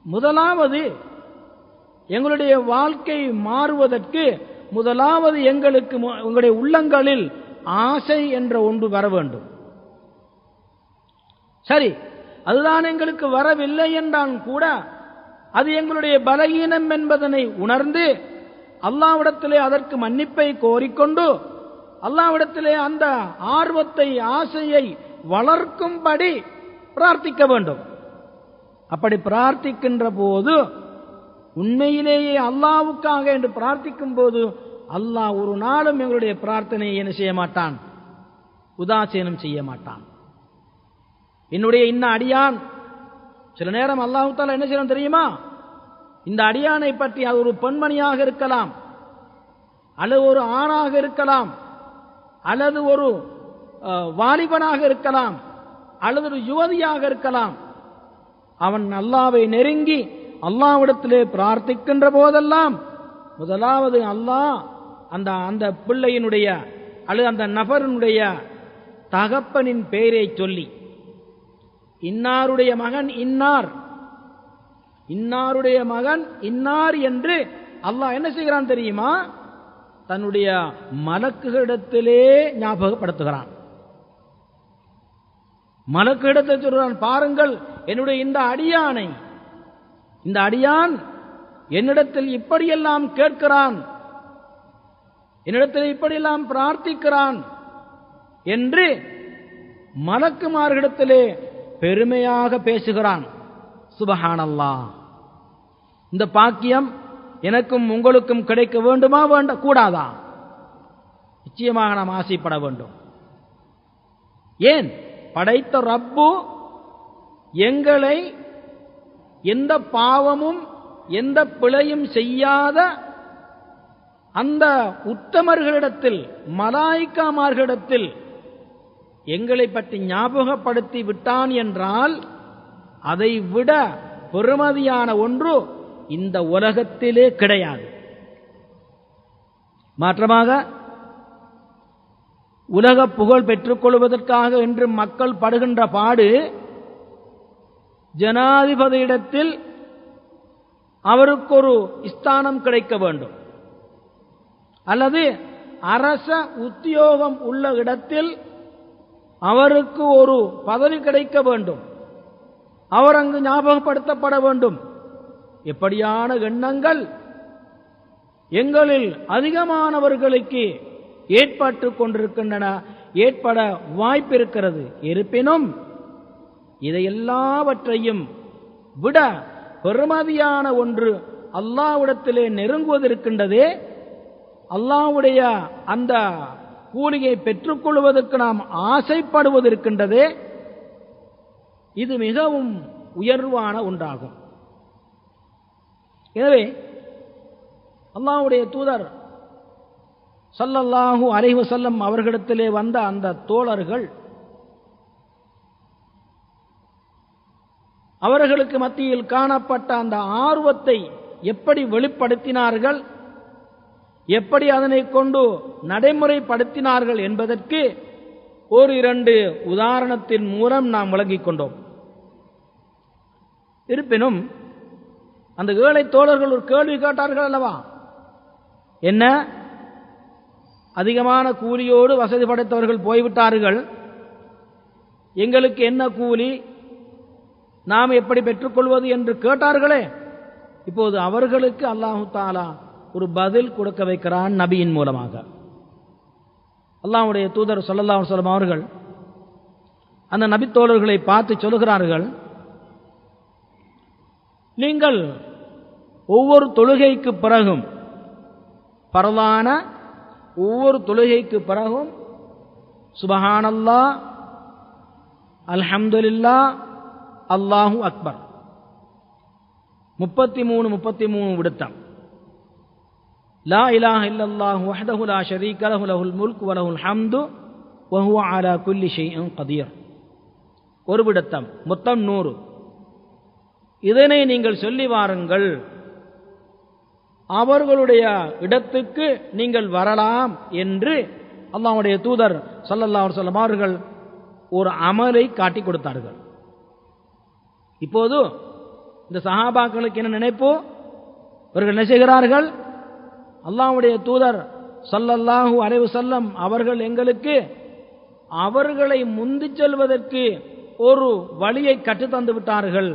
முதலாவது, எங்களுடைய வாழ்க்கை மாறுவதற்கு முதலாவது எங்களுக்கு உங்களுடைய உள்ளங்களில் ஆசை என்ற ஒன்று வர வேண்டும். சரி, அதுதான் எங்களுக்கு வரவில்லை என்றால் கூட அது எங்களுடைய பலகீனம் என்பதனை உணர்ந்து அல்லாஹ்விடத்திலே அதற்கு மன்னிப்பை கோரிக்கொண்டு அல்லாஹ்விடத்திலே அந்த ஆர்வத்தை, ஆசையை வளர்க்கும்படி பிரார்த்திக்க வேண்டும். அப்படி பிரார்த்திக்கின்ற போது, உண்மையிலேயே அல்லாஹ்வுக்காக என்று பிரார்த்திக்கும் போது அல்லாஹ் ஒரு நாளும் எங்களுடைய பிரார்த்தனையை என்ன செய்ய மாட்டான், உதாசீனம் செய்ய மாட்டான். என்னுடைய இன்ன அடியான், சில நேரம் அல்லாஹ் தஆலா என்ன செய்யணும் தெரியுமா, இந்த அடியானை பற்றி அது ஒரு பெண்மணியாக இருக்கலாம், அல்லது ஒரு ஆணாக இருக்கலாம், அல்லது ஒரு வாலிபனாக இருக்கலாம், அல்லது ஒரு யுவதியாக இருக்கலாம். அவன் அல்லாஹ்வை நெருங்கி அல்லாஹ்விடத்திலே பிரார்த்திக்கின்ற போதெல்லாம் முதலாவது அல்லாஹ் அந்த பிள்ளையினுடைய அல்லது அந்த நபரினுடைய தகப்பனின் பெயரை சொல்லி, இன்னாருடைய மகன் இன்னார், இன்னாருடைய மகன் இன்னார் என்று அல்லாஹ் என்ன செய்கிறான் தெரியுமா, தன்னுடைய மலக்குகளிடத்திலே ஞாபகப்படுத்துகிறான். மலக்குகளிடத்தில் சொல்கிறான், பாருங்கள் என்னுடைய இந்த அடியானை, இந்த அடியான் என்னிடத்தில் இப்படியெல்லாம் கேட்கிறான், என்னிடத்தில் இப்படியெல்லாம் பிரார்த்திக்கிறான் என்று மலக்குமார்களிடத்திலே பெருமையாக பேசுகிறான். சுபஹானல்லாஹ். இந்த பாக்கியம் எனக்கும் உங்களுக்கும் கிடைக்க வேண்டுமா கூடாதா? நிச்சயமாக நாம் ஆசைப்பட வேண்டும். ஏன்? படைத்த ரப்பு எங்களை எந்த பாவமும் எந்த பிழையும் செய்யாத அந்த உத்தமர்களிடத்தில், மலாயிக்காமார்களிடத்தில் எங்களை பற்றி ஞாபகப்படுத்தி விட்டான் என்றால் அதை விட பெருமதியான ஒன்று இந்த உலகத்திலே கிடையாது. மாற்றமாக உலக புகழ் பெற்றுக் கொள்வதற்காக இன்று மக்கள் படுகின்ற பாடு, ஜனாதிபதியிடத்தில் அவருக்கு ஒரு ஸ்தானம் கிடைக்க வேண்டும், அல்லது அரச உத்தியோகம் உள்ள இடத்தில் அவருக்கு ஒரு பதவி கிடைக்க வேண்டும், அவர் அங்கு ஞாபகப்படுத்தப்பட வேண்டும். எப்படியான எண்ணங்கள் எங்களில் அதிகமானவர்களுக்கு ஏற்பட்டுக் கொண்டிருக்கின்றன, ஏற்பட வாய்ப்பிருக்கிறது. இருப்பினும் இதையெல்லாவற்றையும் விட பெருமதியான ஒன்று அல்லாஹ்விடத்திலே நெருங்குவதற்கின்றதே, அல்லாஹ்வுடைய அந்த கூலியை பெற்றுக்கொள்வதற்கு நாம் ஆசைப்படுவதற்கின்றதே, இது மிகவும் உயர்வான ஒன்றாகும். எனவே அல்லாஹ்வுடைய தூதர் ஸல்லல்லாஹு அலைஹி வஸல்லம் அவர்களிடத்திலே வந்த அந்த தோழர்கள் அவர்களுக்கு மத்தியில் காணப்பட்ட அந்த ஆர்வத்தை எப்படி வெளிப்படுத்தினார்கள், எப்படி அதனை கொண்டு நடைமுறைப்படுத்தினார்கள் என்பதற்கு ஒரு இரண்டு உதாரணத்தின் மூலம் நாம் விளங்கிக் கொண்டோம். இருப்பினும் அந்த ஏழை தோழர்கள் ஒரு கேள்வி கேட்டார்கள் அல்லவா, என்ன, அதிகமான கூலியோடு வசதி படைத்தவர்கள் போய்விட்டார்கள், எங்களுக்கு என்ன கூலி, நாம் எப்படி பெற்றுக்கொள்வது என்று கேட்டார்களே, இப்போது அவர்களுக்கு அல்லாஹு தாலா ஒரு பதில் கொடுக்க வைக்கிறான் நபியின் மூலமாக. அல்லாஹ்வுடைய தூதர் ஸல்லல்லாஹு அலைஹி வஸல்லம் அவர்கள் அந்த நபித்தோழர்களை பார்த்து சொல்கிறார்கள், நீங்கள் ஒவ்வொரு தொழுகைக்கு பிறகும், பரலான ஒவ்வொரு தொழுகைக்கு பிறகும் சுபஹானல்லாஹ், அல்ஹம்துலில்லாஹ், அல்லாஹு அக்பர் 33 விடுத்தம், லா இலாஹ இல்லல்லாஹு வஹ்தஹு லா ஷரீக லஹு லஹுல் முல்கு வ லஹுல் ஹம்து வ ஹுவ அலா குல்லி ஷைஇன் கதீர் ஒரு விடுத்தம், மொத்தம் 100. இதனை நீங்கள் சொல்லி வாருங்கள், அவர்களுடைய இடத்துக்கு நீங்கள் வரலாம் என்று அல்லாஹ்வுடைய தூதர் ஸல்லல்லாஹு அலைஹி வஸல்லம் அவர்கள் ஒரு அமலை காட்டி கொடுத்தார்கள். இப்போது இந்த சஹாபாக்களுக்கு என்ன நினைப்போ, அவர்கள் என்ன செய்கிறார்கள், அல்லாஹ்வுடைய தூதர் ஸல்லல்லாஹு அலைஹி வஸல்லம் அவர்கள் எங்களுக்கு அவர்களை முந்தி செல்வதற்கு ஒரு வழியை கற்றுத் தந்து விட்டார்கள்,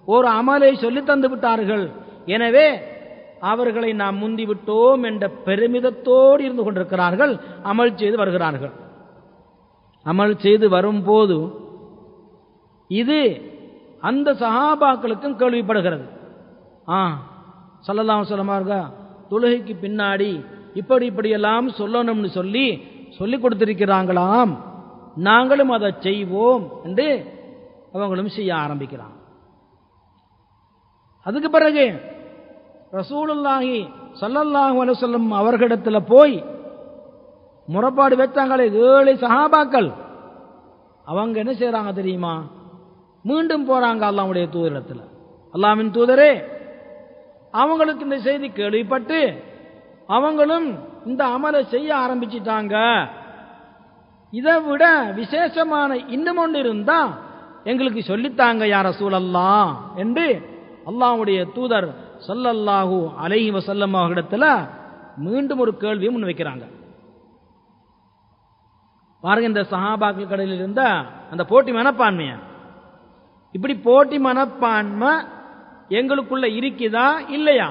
ஒரு அமலை சொல்லித் தந்து விட்டார்கள், எனவே அவர்களை நாம் முந்திவிட்டோம் என்ற பெருமிதத்தோடு இருந்து கொண்டிருக்கிறார்கள், அமல் செய்து வருகிறார்கள். அமல் செய்து வரும்போது இது அந்த சஹாபாக்களுக்கும் கேள்விப்படுகிறது. ஸல்லல்லாஹு அலைஹி வஸல்லம் அவர்கள் தொழுகைக்கு பின்னாடி இப்படியெல்லாம் சொல்லணும்னு சொல்லி கொடுத்திருக்கிறாங்களாம், நாங்களும் அதை செய்வோம் என்று அவங்களும் செய்ய ஆரம்பிக்கிறாங்க. அதுக்கு பிறகு ரசூலுல்லாஹி ஸல்லல்லாஹு அலைஹி வஸல்லம் அவர்களிடத்தில் போய் முறைப்பாடு வச்சாங்களே 7 சஹாபாக்கள், அவங்க என்ன செய்றாங்க தெரியுமா, மீண்டும் போறாங்க அல்லாஹ்வுடைய தூதரிடத்தில். அல்லாஹ்வின் தூதரே, அவங்களுக்கு இந்த செய்தி கேள்விப்பட்டு அவங்களும் இந்த அமலை செய்ய ஆரம்பிச்சிட்டாங்க, இதை விட விசேஷமான இன்னும் ஒன்று இருந்தா எங்களுக்கு சொல்லித்தாங்க யா ரசூலல்லாஹ் என்று அல்லாஹ்வுடைய தூதர் ஸல்லல்லாஹு அலைஹி வஸல்லம் அவர்களிடத்தில் மீண்டும் ஒரு கேள்வியை முன்வைக்கிறாங்க. பாருங்க, இந்த சஹாபாக்கள் கடையில் இருந்த அந்த போட்டி மனப்பான்மைய, இப்படி போட்டி மனப்பான்மை எங்களுக்குள்ள இருக்குதா இல்லையா,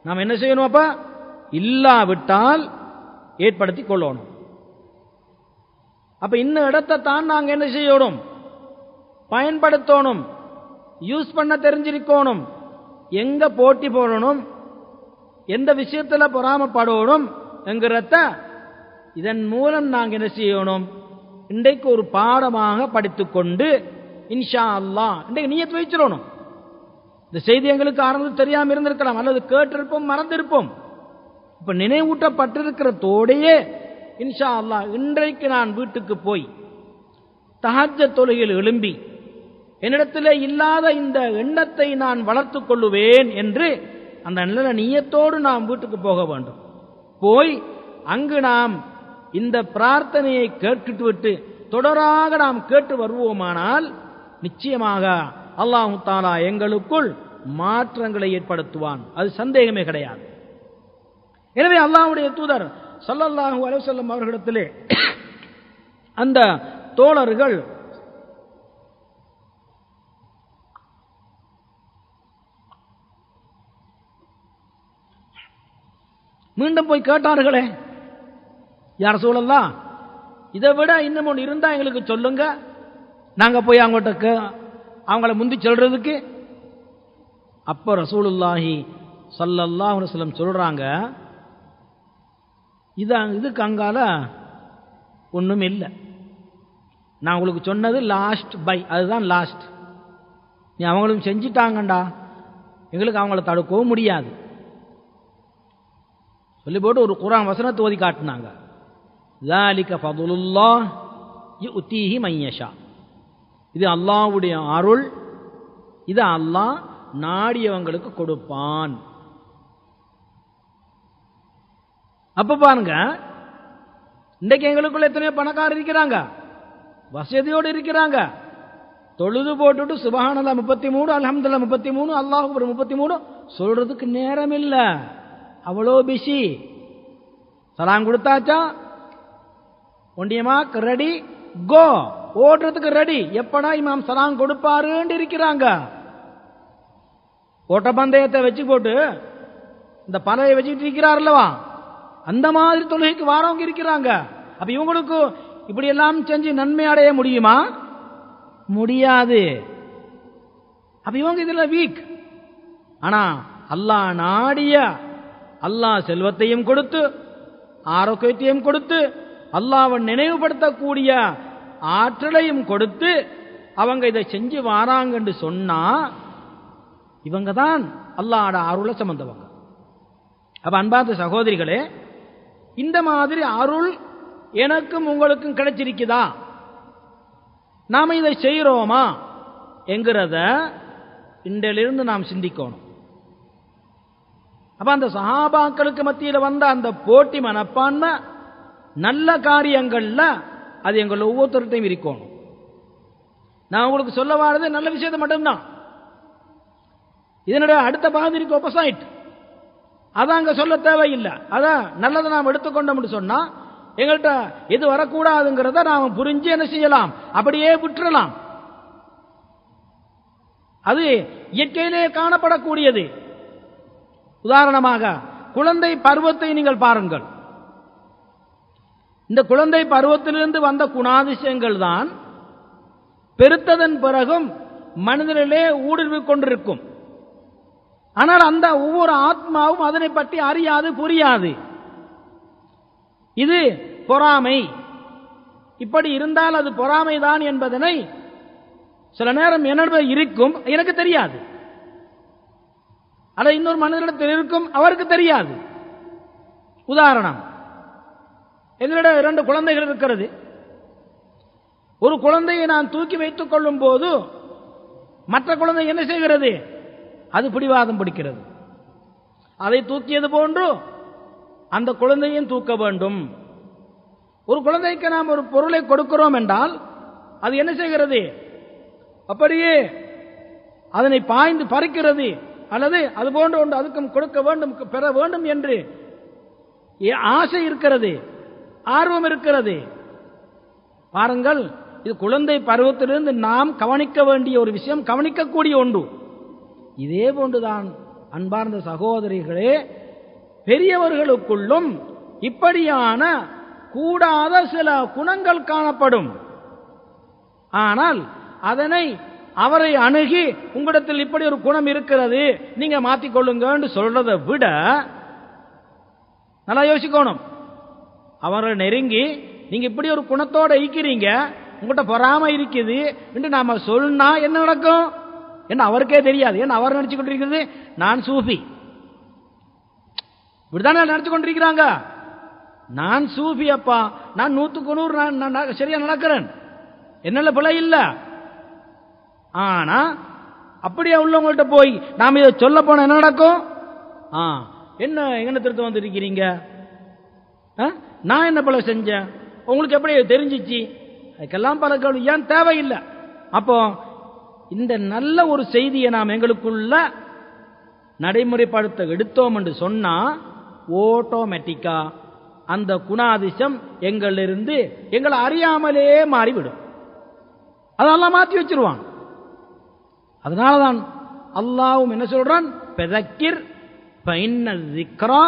நாம் என்ன செய்யணும், அப்ப இல்லாவிட்டால் ஏற்படுத்தி கொள்ளணும். அப்ப இந்த இடத்தை தான் நாங்க என்ன செய்யணும், பயன்படுத்தணும், யூஸ் பண்ண தெரிஞ்சிருக்கணும், எங்க போட்டி போடணும், எந்த விஷயத்துல பொறாமப்படணும் என்கிறத இதன் மூலம் நாங்கள் என்ன செய்யணும், இன்றைக்கு ஒரு பாடமாக படித்துக்கொண்டு இன்ஷா அல்லாஹ் இன்றைக்கு நியத் வைச்சிடணும். இந்த செய்தி எங்களுக்கு ஆரம்பத்தில் தெரியாமல் இருந்திருக்கலாம், அல்லது கேட்டிருப்போம், மறந்திருப்போம். இப்ப நினைவூட்டப்பட்டிருக்கிறதோடையே இன்ஷா அல்லாஹ் இன்றைக்கு நான் வீட்டுக்கு போய் தஹஜ்ஜத் தொழுகையில் எழும்பி என்னிடத்திலே இல்லாத இந்த எண்ணத்தை நான் வளர்த்துக் கொள்ளுவேன் என்று அந்த நல்ல நியத்தோடு நாம் வீட்டுக்கு போக வேண்டும். போய் அங்கு நாம் இந்த பிரார்த்தனையை கேட்டுட்டு விட்டு தொடராக நாம் கேட்டு வருவோமானால் நிச்சயமாக அல்லாஹு தஆலா எங்களுக்குள் மாற்றங்களை ஏற்படுத்துவான், அது சந்தேகமே கிடையாது. எனவே அல்லாஹ்வுடைய தூதர் ஸல்லல்லாஹு அலைஹி வஸல்லம் அவர்களிடத்திலே அந்த தோழர்கள் மீண்டும் போய் கேட்டார்களே, யா ரசூலல்லாஹ், இதை விட இன்னும் ஒன்று இருந்தா எங்களுக்கு சொல்லுங்க, நாங்க போய் அவங்கள முந்தி சொல்றதுக்கு. அப்ப ரசூலுல்லாஹி ஸல்லல்லாஹு அலைஹி வஸல்லம் சொல்றாங்க, இதுக்கு அங்கால ஒண்ணும் இல்லை, நான் உங்களுக்கு சொன்னது லாஸ்ட் பை, அதுதான் லாஸ்ட். நீ அவங்களும் செஞ்சிட்டாங்கண்டா, எங்களுக்கு அவங்கள தடுக்கவும் முடியாது சொல்லி போட்டு ஒரு குர்ஆன் வசனத்தை ஓதி காட்டினாங்க. ذَلِكَ فَضْلُ اللَّهِ يُؤْتِيهِ مَن يَشَاءُ. இது அல்லாஹ்வுடைய அருள், இது அல்லாஹ் நாடியவங்களுக்கு கொடுப்பான். அப்ப பாருங்க, இன்றைக்கு எங்களுக்குள்ள எத்தனையோ பணக்காரர் இருக்கிறாங்க, வசதியோடு இருக்கிறாங்க, தொழுது போட்டுட்டு சுபஹானல்லாஹ் 33, அல்ஹம்துலில்லாஹ் 33, அல்லாஹு அக்பர் 33 சொல்றதுக்கு நேரம் இல்லை, அவ்வளோ பிஸி. சலாம் கொடுத்தாச்சா, ஒண்டியமா ரெடி, கோ, ஓடுறதுக்கு ரெடி. எப்படா இமாம் சலாம் கொடுப்பாருன்னு இருக்கிறாங்க. ஓட்டப்பந்தயத்தை வச்சு போட்டு இந்த பனையை வச்சுக்கிட்டு இருக்கிறார் அல்லவா, அந்த மாதிரி தொழுகைக்கு வாரவங்க இருக்கிறாங்க. அப்ப இவங்களுக்கு இப்படி எல்லாம் செஞ்சு நன்மை அடைய முடியுமா? முடியாது. அப்ப இவங்க இதுல வீக். ஆனா அல்லாஹ் நாடிய, அல்லாஹ் செல்வத்தையும் கொடுத்து ஆரோக்கியத்தையும் கொடுத்து அல்லாஹ்வை நினைவுபடுத்தக்கூடிய ஆற்றலையும் கொடுத்து அவங்க இதை செஞ்சு வாராங்கன்னு சொன்னா இவங்க தான் அல்லாஹ்வோட அருளை சம்பந்தவங்க. அப்ப அன்பார்ந்த சகோதரிகளே, இந்த மாதிரி அருள் எனக்கும் உங்களுக்கும் கிடைச்சிருக்குதா, நாம இதை செய்யறோமா என்கிறத இன்றிலிருந்து நாம் சிந்திக்கணும். அப்ப அந்த சஹாபாக்களுக்கு மத்தியில் வந்த அந்த போட்டி மனப்பான்மை நல்ல காரியங்கள்ல அது எங்கள் ஒவ்வொருத்தருட்டையும் இருக்கணும். நான் உங்களுக்கு சொல்ல வாரது நல்ல விஷயத்தை மட்டும்தான். இதனுடைய அடுத்த பாதிக்கு ஆப்போசைட் அதான் அங்க சொல்ல தேவையில்லை. அதான் நல்லதை நாம் எடுத்துக்கொண்டோம்னு சொன்னா எங்கள்கிட்ட எது வரக்கூடாதுங்கிறத நாம் புரிஞ்சு என்ன செய்யலாம், அப்படியே விட்டுறலாம். அது இயற்கையிலே காணப்படக்கூடியது. உதாரணமாக குழந்தை பருவத்தை நீங்கள் பாருங்கள். இந்த குழந்தை பருவத்திலிருந்து வந்த குணாதிசயங்கள் தான் பெருத்ததன் பிறகும் மனிதனிலே ஊடுருவிக் கொண்டிருக்கும். ஆனால் அந்த ஒவ்வொரு ஆத்மாவும் அதனை பற்றி அறியாது, புரியாது. இது பொறாமை, இப்படி இருந்தால் அது பொறாமைதான் என்பதனை சில நேரம் என்னிடம் இருக்கும், எனக்கு தெரியாது. அல்ல இன்னொரு மனிதனிடத்தில் இருக்கும், அவருக்கு தெரியாது. உதாரணம், என்னிடம் 2 குழந்தைகள் இருக்கிறது. ஒரு குழந்தையை நான் தூக்கி வைத்துக் கொள்ளும் போது மற்ற குழந்தை என்ன செய்கிறது? அது பிடிவாதம் பிடிக்கிறது. அதை தூக்கியது போன்று அந்த குழந்தையும் தூக்க வேண்டும். ஒரு குழந்தைக்கு நாம் ஒரு பொருளை கொடுக்கிறோம் என்றால் அது என்ன செய்கிறது? அப்படியே அதனை பாய்ந்து பறிக்கிறது, அல்லது அது போன்று ஒன்று அதுக்கும் கொடுக்க வேண்டும், பெற வேண்டும் என்று ஆசை இருக்கிறது, ஆர்வம் இருக்கிறது. பாருங்கள், இது குழந்தை பருவத்திலிருந்து நாம் கவனிக்க வேண்டிய ஒரு விஷயம், கவனிக்கக்கூடிய ஒன்று. இதே போன்றுதான் அன்பார்ந்த சகோதரிகளே, பெரியவர்களுக்குள்ளும் இப்படியான கூடாத சில குணங்கள் காணப்படும். ஆனால் அதனை அவரை அணுகி உங்களிடத்தில் இப்படி ஒரு குணம் இருக்கிறது, நீங்க மாற்றிக்கொள்ளுங்க சொல்றதை விட நல்லா யோசிக்கணும். அவரை நெருங்கி நீங்க இப்படி ஒரு குணத்தோட இருக்கிறீங்க, உங்கள்கிட்ட பொறாமை இருக்குது என்று நாம சொன்னா என்ன நடக்கும்? என்ன அவருக்கே தெரியாது. ஏன்னா அவர் நினைச்சு கொண்டிருக்கிறது நான் சூஃபி, இப்படித்தானே நினைச்சு கொண்டிருக்கிறாங்க. நான் சூஃபி அப்பா, நான் 100க்கு 100 சரியா நடக்கிறேன், என்னென்ன பிழை இல்லை. ஆனா அப்படியே உள்ளவங்கள்ட்ட போய் நாம் இதை சொல்ல போன என்ன நடக்கும்? என்ன எங்கன திருத்த வந்திருக்கிறீங்க, நான் என்ன பிழை செஞ்சேன், உங்களுக்கு எப்படி தெரிஞ்சிச்சு? அதுக்கெல்லாம் பல கேள்வி ஏன் தேவையில்லை. அப்போ இந்த நல்ல ஒரு செய்தியை நாம் எங்களுக்குள்ள நடைமுறைப்படுத்த எடுத்தோம் என்று சொன்னா ஆட்டோமேட்டிக்கா அந்த குணாதிசம் எங்களிலிருந்து எங்களை அறியாமலே மாறிவிடும். அதெல்லாம் மாற்றி வச்சிருவான். அதனாலதான் அல்லாஹ்வும் என்ன சொல்றான்? ஃபதக்கிர் ஃபஇன்ன ஸிக்ரா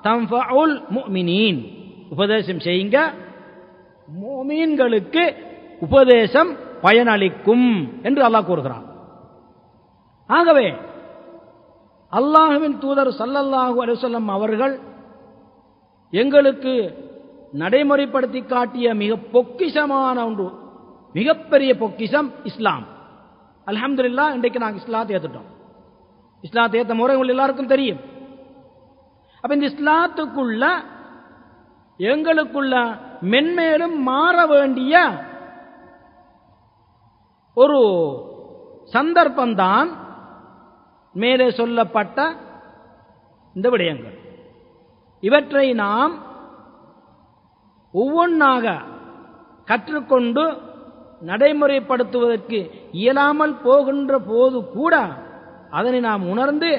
தன்ஃபஉல் முஃமினீன். உபதேசம் செய்யுங்க, முஃமின்களுக்கு உபதேசம் பயனளிக்கும் என்று அல்லாஹ் கூறுகிறான். ஆகவே அல்லாஹ்வின் தூதர் ஸல்லல்லாஹு அலைஹி வஸல்லம் அவர்கள் எங்களுக்கு நடைமுறைப்படுத்தி காட்டிய மிக பொக்கிஷமான ஒன்று, மிகப்பெரிய பொக்கிஷம் இஸ்லாம். அல்ஹம்துலில்லாஹ், இன்றைக்கு நாங்கள் இஸ்லாத்தை ஏற்றுட்டோம். இஸ்லாத்தை ஏற்ற முறை உங்களுக்கு எல்லாருக்கும் தெரியும். அப்ப இந்த இஸ்லாத்துக்குள்ள எங்களுக்குள்ள மென்மேலும் மாற வேண்டிய ஒரு சந்தர்ப்பம்தான் மேலே சொல்லப்பட்ட இந்த விடயங்கள். இவற்றை நாம் ஒவ்வொன்றாக கற்றுக்கொண்டு நடைமுறைப்படுத்துவதற்கு இயலாமல் போகின்ற போது கூட அதனை நாம் உணர்ந்து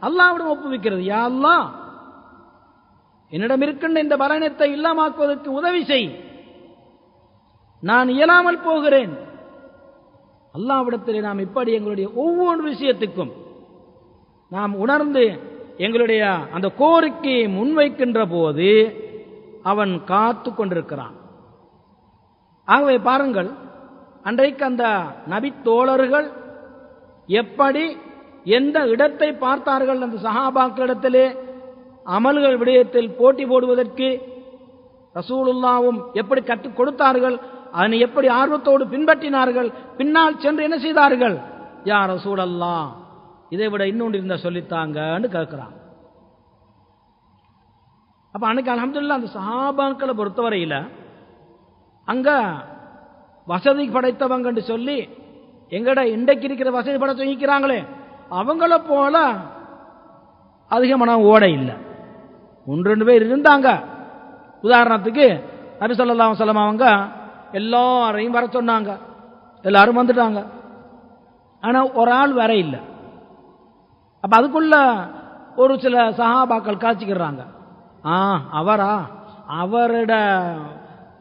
அல்லாஹ்விடம் ஒப்புவிக்கிறது. யா அல்லாஹ், என்னிடம் இருக்கின்ற இந்த பலனத்தை இல்லாமாக்குவதற்கு உதவி செய். நான் இயலாமல் போகிறேன். அல்லாஹ்விடத்தில் நாம் இப்படி எங்களுடைய ஒவ்வொரு விஷயத்துக்கும் நாம் உணர்ந்து எங்களுடைய அந்த கோரிக்கையை முன்வைக்கின்ற போது அவன் காத்து கொண்டிருக்கிறான். ஆகவே பாருங்கள், அன்றைக்கு அந்த நபி தோழர்கள் எப்படி எந்த இடத்தை பார்த்தார்கள், அந்த சஹாபாக்களிடத்திலே அமல்கள் விடயத்தில் போட்டி போடுவதற்கு ரசூலுல்லாவும் எப்படி கற்றுக் கொடுத்தார்கள், அதனை எப்படி ஆர்வத்தோடு பின்பற்றினார்கள். பின்னால் சென்று என்ன செய்தார்கள்? யா ரசூலல்லாஹ், இதை விட இன்னொன்று இருந்தா சொல்லித்தாங்கன்னு கேட்கிறான். அப்ப அன்னைக்கு அல்ஹம்துலில்லாஹ் அந்த சஹாபாக்களை பொறுத்தவரையில அங்க வசதி படைத்தவங்கன்னு சொல்லி எங்கட இன்றைக்கு இருக்கிற வசதி படைத்து நிற்கிறாங்களே அவங்கள போல அதிகமான ஓட இல்லை. 1-2 பேர் இருந்தாங்க. உதாரணத்துக்கு நபி ஸல்லல்லாஹு அலைஹி வஸல்லம் அவங்க எல்லாரையும் வர சொன்னாங்க. எல்லாரும் வந்துட்டாங்க. ஆனா ஒரு ஆள் வர இல்லை. அப்ப அதுக்குள்ள ஒரு சில சஹாபாக்கள் காட்சிக்கிறாங்க. அவரா, அவரோட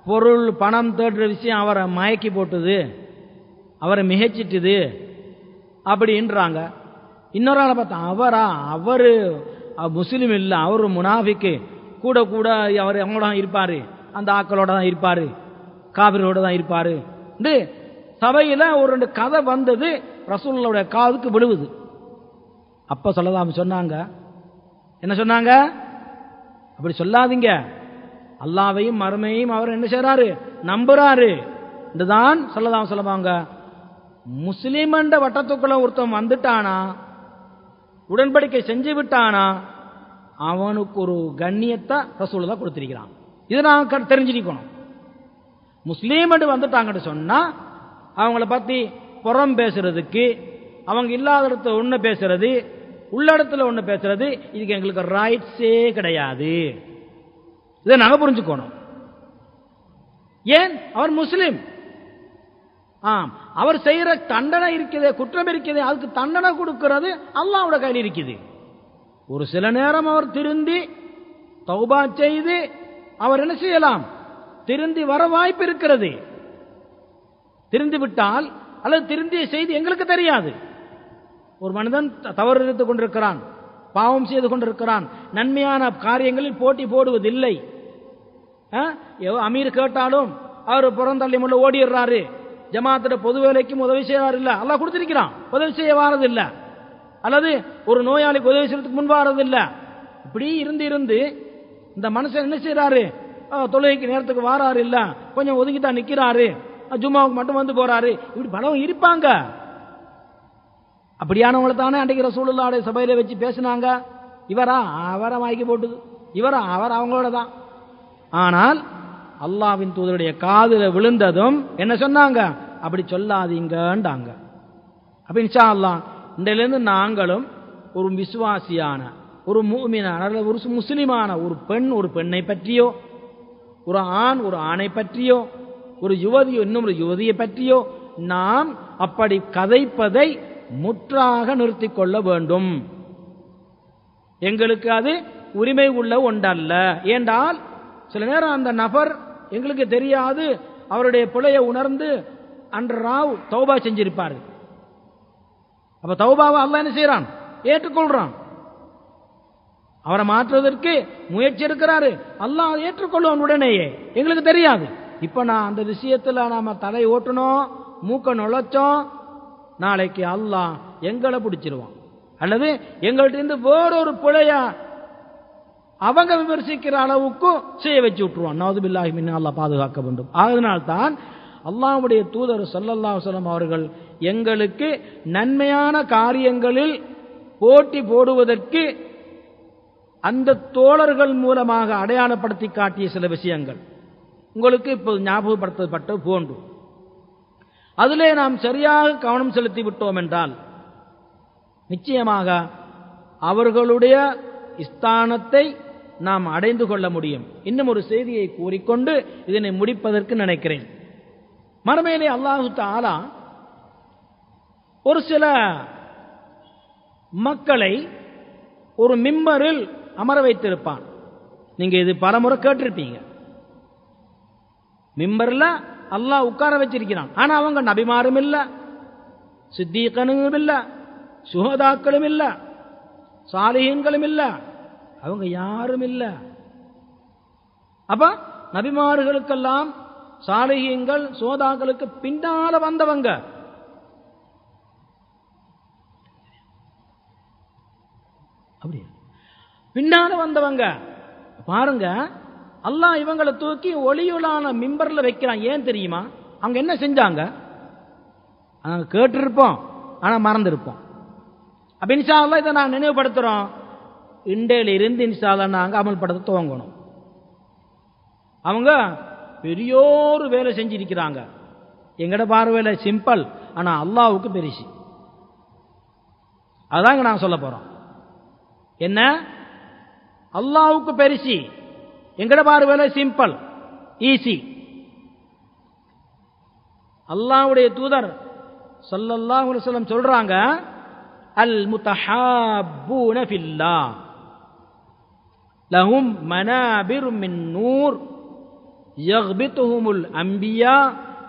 பொருள் பணம் தேடுற விஷயம் அவரை மயக்கி போட்டுது, அவரை மிகச்சிட்டுது அப்படின்றாங்க. இன்னொரு ஆளை பார்த்தா அவரா, அவரு முஸ்லீம் இல்லை, அவரு முனாஃபிக்கு, கூட கூட அவர் அவங்களோட தான் இருப்பாரு, அந்த ஆக்களோட தான் இருப்பாரு, காபிரோட தான் இருப்பாரு. சபையில ஒரு 2 கதை வந்தது, ரசூலுல்லாஹ்வுடைய காதுக்கு விழுவுது. அப்ப ஸல்லல்லாஹு சொன்னாங்க, என்ன சொன்னாங்க? அப்படி சொல்லாதீங்க, அல்லாஹ்வையும் மறுமையையும் அவர் என்ன செய்றாரு? நம்புறாரு. இதுதான் ஸல்லல்லாஹு சொல்லுவாங்க. முஸ்லிம் என்ற வட்டத்துக்குள்ள ஒருத்தன் வந்துட்டானா, உடன்படிக்கை செஞ்சு விட்டானா, அவனுக்கு ஒரு கண்ணியத்தை ரசூலுல்லாஹ் கொடுத்திருக்கிறான். இதை நான் தெரிஞ்சிருக்கணும். முஸ்லீம் என்று வந்துட்டாங்கன்னு சொன்னா அவங்கள பத்தி புறம் பேசுறதுக்கு, அவங்க இல்லாத இடத்துல ஒண்ணு பேசுறது, உள்ள இடத்துல ஒண்ணு பேசுறது, இதுக்கு எங்களுக்கு ரைட்ஸே கிடையாது. இதை நாங்க புரிஞ்சுக்கணும். ஏன்? அவர் முஸ்லிம். அவர் செய்யற தண்டனை இருக்குது, குற்றம் இருக்குது, அதுக்கு தண்டனை கொடுக்கிறது அல்லாஹ்வோட கையில் இருக்குது. ஒரு சில நேரம் அவர் திருந்தி தௌபா செய்து அவர் என்ன செய்யலாம்? திருந்தி வர வாய்ப்பு இருக்கிறது. திருந்து விட்டால் அல்லது திருந்திய செய்தி எங்களுக்கு தெரியாது. ஒரு மனிதன் தவறு எடுத்துக் கொண்டிருக்கிறான், பாவம் செய்து கொண்டிருக்கிறான், நன்மையான காரியங்களில் போட்டி போடுவதில்லை. அமீர் கேட்டாலும் அவர் புறந்தள்ளி முள்ள ஓடிடுறாரு, ஜமாத்தோட பொது வேலைக்கும் உதவி செய்யறாரு. இல்ல, அல்லாஹ் கொடுத்திருக்கிறான், உதவி செய்ய வாரதில்லை, அல்லது ஒரு நோயாளிக்கு உதவி செய்யறதுக்கு முன் வாரதில்லை. இப்படி இருந்து இருந்து இந்த மனுஷன் என்ன செய்யறாரு? தொழுகைக்கு நேரத்துக்கு வாராரு, இல்ல கொஞ்சம் ஒதுங்கி தான் நிக்கிறாரு, ஜும்மாவுக்கு மட்டும் வந்து போறாரு. இப்படி பலவும் இருப்பாங்க. அப்படியானவங்களை தானே அன்றைக்கு ரசூலுல்லாஹ்வுடைய சபையில வச்சு பேசினாங்க. இவரா, அவரை வாங்கி போட்டுது, இவரா, அவர் அவங்களோட தான். ஆனால் அல்லாஹ்வின் தூதருடைய காதுல விழுந்ததும் என்ன சொன்னாங்க? அப்படி சொல்லாதீங்கன்றாங்க. அப்ப இன்ஷா அல்லாஹ் இன்றிலிருந்து நாங்களும் ஒரு விசுவாசியான, ஒரு முஃமினான, ஒரு முஸ்லிமான ஒரு பெண் ஒரு பெண்ணை பற்றியோ, ஒரு ஆண் ஒரு ஆணை பற்றியோ, ஒரு யுவதி இன்னும் ஒரு யுவதியை பற்றியோ நாம் அப்படி கதைப்பதை முற்றாக நிறுத்திக் கொள்ள வேண்டும். எங்களுக்கு அது உரிமை உள்ள ஒன்றல்ல. ஏண்டால் சில நேரம் அந்த நபர் எங்களுக்கு தெரியாது, அவருடைய பிழையை உணர்ந்து அன்று ராவ் தௌபா செஞ்சிருப்பாரு. அப்ப தௌபாவை அல்லாஹ் என்ன செய்யறான்? ஏற்றுக்கொள்றான். அவரை மாற்றுவதற்கு முயற்சி இருக்கிறாரு, அல்லாஹ் ஏற்றுக்கொள்ளும் உடனேயே. எங்களுக்கு தெரியாது. இப்ப நான் அந்த விஷயத்துல நாம தலை ஓட்டணும், மூக்க நுழைச்சோம், நாளைக்கு அல்லாஹ் எங்களை பிடிச்சிருவான். அல்லது எங்கள்ட்ட இருந்து வேறொரு பிழைய அவங்க விமர்சிக்கிற அளவுக்கு செய்ய வச்சு விட்டுருவான். நவுதுபில்லாஹி மின், அல்லாஹ் பாதுகாக்க வேண்டும். அதனால்தான் அல்லாஹ்வுடைய தூதர் ஸல்லல்லாஹு அலைஹி வஸல்லம் அவர்கள் எங்களுக்கு நன்மையான காரியங்களில் போட்டி போடுவதற்கு அந்த தோழர்கள் மூலமாக அடையாளப்படுத்தி காட்டிய சில விஷயங்கள் உங்களுக்கு இப்போது ஞாபகப்படுத்தப்பட்ட போன்று, அதிலே நாம் சரியாக கவனம் செலுத்தி விட்டோம் என்றால் நிச்சயமாக அவர்களுடைய ஸ்தானத்தை நாம் அடைந்து கொள்ள முடியும். இன்னும் ஒரு செய்தியை கூறிக்கொண்டு இதனை முடிப்பதற்கு நினைக்கிறேன். மறுமையிலே அல்லாஹு தஆலா ஒரு சில மக்களை ஒரு மிம்பரில் அமர வைத்திருப்பான். நீங்க இது பலமுறை கேட்டிருப்பீங்க. மிம்பர்ல அல்லாஹ் உட்கார வச்சிருக்கிறான். ஆனா அவங்க நபிமாரும் இல்ல, சித்தீகனும் இல்ல, சுஹதாக்களும் இல்ல, சாலிஹீன்களும் இல்ல, அவங்க யாரும் இல்ல. அப்ப நபிமார்களுக்கெல்லாம் சாலிஹீன்கள் சுஹதாக்களுக்கு பின்னால வந்தவங்க. அப்படியா? பின்னால வந்தவங்க. பாருங்க, அல்லாஹ் இவங்களை தூக்கி ஒளியுளான மிம்பர்ல வைக்கிறான். ஏன் தெரியுமா? அவங்க என்ன செஞ்சாங்க? கேட்டிருப்போம், ஆனா மறந்திருப்போம். அப்ப இன்ஷா அல்லாஹ் இதை நான் நினைவுபடுத்துறோம். இண்டையில இருந்து இன்ஷா அல்லாஹ் நாங்க அமல்படுத்த துவங்கணும். அவங்க பெரியோரு வேலை செஞ்சிருக்கிறாங்க. எங்கட பார்வையில சிம்பிள், ஆனா அல்லாஹ்வுக்கு பெருசு. அதாங்க நான் சொல்ல போறோம். என்ன? அல்லாஹ்வுக்கு பெருசு, எங்கட பார்வையில சிம்பிள், ஈஸி. அல்லாஹ்வுடைய தூதர் ஸல்லல்லாஹு அலைஹி வஸல்லம் சொல்றாங்க, அல் முத்தஹாப்பூன ஃபில்லாஹ் லஹும் மனாபிரு மின் நூர் யக்பிதுஹுமுல் அன்பியா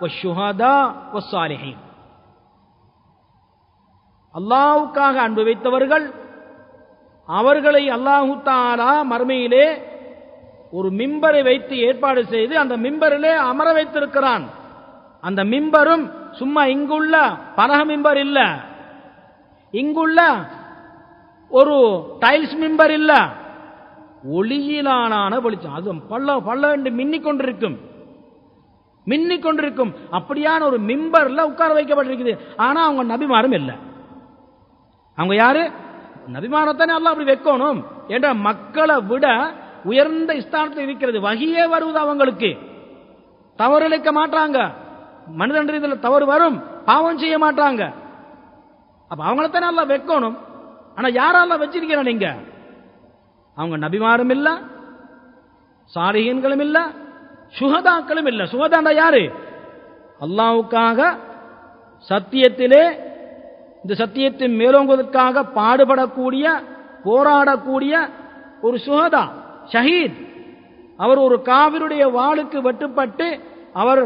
வஷ்ஷுஹதா வஸ்ஸாலிஹீன். அல்லாஹ்வுக்காக அன்பு வைத்தவர்கள், அவர்களை அல்லாஹு தஆலா மறுமையிலே ஒரு மிம்பரை வைத்து ஏற்பாடு செய்து அந்த மிம்பரிலே அமர வைத்திருக்கிறான். அந்த மிம்பரும் சும்மா இங்குள்ள பலக மிம்பர் இல்ல, இங்குள்ள ஒரு டைல்ஸ் மிம்பர் இல்ல, ஒளியிலான வெளிச்சம். அது பல்ல பல்ல என்று மின்னிக்கொண்டிருக்கும், மின்னிக்கொண்டிருக்கும். அப்படியான ஒரு மிம்பர்ல உட்கார வைக்கப்பட்டிருக்குது. ஆனா அவங்க நபிமாரும் இல்லை. அவங்க யாரு? நபிமாரத்தானே அல்லாஹ் அப்படி வைக்கணும் என்ற மக்களை விட உயர்ந்த ஸ்தானத்தில் இருக்கிறது. வகியே வருவது அவங்களுக்கு. தவறிழைக்க மாட்டாங்க. மனிதன் இதில் தவறு வரும், பாவம் செய்ய மாட்டாங்க. அப்ப அவங்களத்தானே அல்லாஹ் வைக்கணும். ஆனா யாரெல்லாம் வச்சிருக்கிற நீங்க? அவங்க நபிமாரும் இல்ல, சாலிஹீன்களும் இல்ல, சுஹதாக்களும் இல்ல. சுஹதாண்டா யாரு? அல்லாஹ்வுக்காக சத்தியத்திலே இந்த சத்தியத்தை மேலோங்குவதற்காக பாடுபடக்கூடிய, போராடக்கூடிய ஒரு சுஹதா, ஷஹீத். அவர் ஒரு காவிருடைய வாளுக்கு வெட்டுப்பட்டு அவர்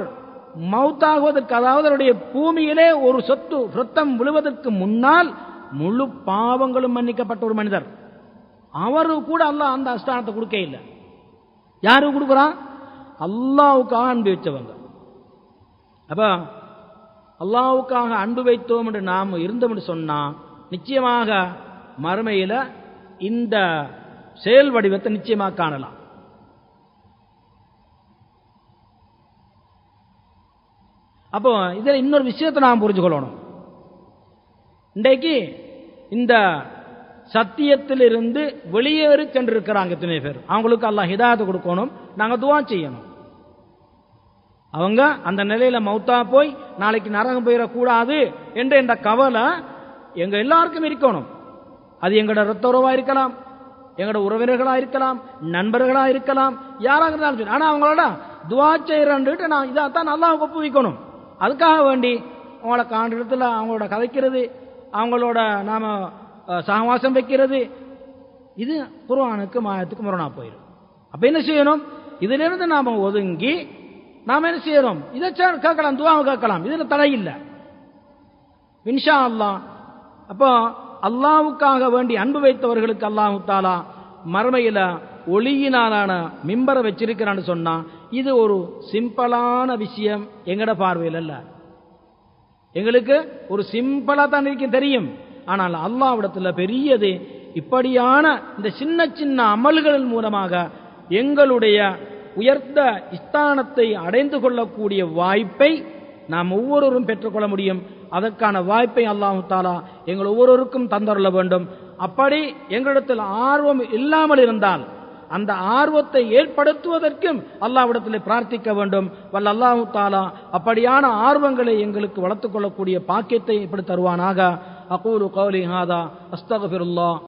மௌத்தாகுவதற்கு, அதாவது அவருடைய பூமியிலே ஒரு சொத்து ரத்தம் விழுவதற்கு முன்னால் முழு பாவங்களும் மன்னிக்கப்பட்ட ஒரு மனிதர். அவரு கூட அல்லாஹ் அந்த அஸ்தானத்தை கொடுக்க இல்லை. யாரு கொடுக்குறான்? அல்லாஹ்வுக்காக அன்பு வச்சவங்க. அப்ப அல்லாஹ்வுக்காக அன்பு வைத்தோம் என்று நாம் இருந்தோம் என்று சொன்னா நிச்சயமாக மறுமையில இந்த செயல் வடிவத்தை நிச்சயமாக காணலாம். அப்போ இதில் இன்னொரு விஷயத்தை நாம் புரிஞ்சுக்கொள்ளணும். இன்றைக்கு இந்த சத்தியத்திலிருந்து வெளியேறி சென்றிருக்கிறாங்க எத்தனை பேர். அவங்களுக்கு அல்லாஹ் ஹிதாயத்தை கொடுக்கணும், நாங்கள் துவா செய்யணும். அவங்க அந்த நிலையில மௌத்தா போய் நாளைக்கு நரகம் போயிடக்கூடாது என்ற இந்த கவலை எங்க எல்லாருக்கும் இருக்கணும். அது எங்களோட ரத்த உறவா இருக்கலாம், எங்களோட உறவினர்களா இருக்கலாம், நண்பர்களா இருக்கலாம், யாராக இருந்தாலும் சரி. ஆனா அவங்களோட துவா செய்யறன்ட்டு நான் இதைத்தான் நல்லா ஒப்புவிக்கணும். அதுக்காக வேண்டி அவங்கள காண்ட இடத்துல அவங்களோட கதைக்கிறது, அவங்களோட நாம சகவாசம் வைக்கிறது, இது குர்ஆனுக்கு மாயத்துக்கு முரணா போயிடும். அப்ப என்ன செய்யணும்? இதிலிருந்து நாம ஒதுங்கி நாம என்ன செய்யறோம்? இதை கேட்கலாம், துவாவை கேட்கலாம், இதுல தடை இல்லை இன்ஷா அல்லாஹ். அப்போ அல்லாஹ்வுக்காக வேண்டி அன்பு வைத்தவர்களுக்கு அல்லாஹு தஆலா மறுமையில ஒளியினாலான மிம்பரை வச்சிருக்கிறான்னு சொன்னா இது ஒரு சிம்பிளான விஷயம். எங்கட பார்வையில் அல்ல, எங்களுக்கு ஒரு சிம்பிளா தான் இருக்கும் தெரியும். ஆனால் அல்லாஹ்விடத்துல பெரியது. இப்படியான இந்த சின்ன சின்ன அமல்களின் மூலமாக எங்களுடைய உயர்ந்த ஸ்தானத்தை அடைந்து கொள்ளக்கூடிய வாய்ப்பை நாம் ஒவ்வொருவரும் பெற்றுக்கொள்ள முடியும். அதற்கான வாய்ப்பை அல்லாஹு தஆலா எங்கள் ஒவ்வொருவருக்கும் தந்தருள வேண்டும். அப்படி எங்களிடத்தில் ஆர்வம் இல்லாமல் இருந்தால் அந்த ஆர்வத்தை ஏற்படுத்துவதற்கும் அல்லாஹ்விடத்தில் பிரார்த்திக்க வேண்டும். வல்ல அல்லாஹு தஆலா அப்படியான ஆர்வங்களை எங்களுக்கு வளர்த்துக் கொள்ளக்கூடிய பாக்கியத்தை எப்படி தருவானாக. அகூலு கௌலி ஹாதா அஸ்தக்ஃபிருல்லாஹ்.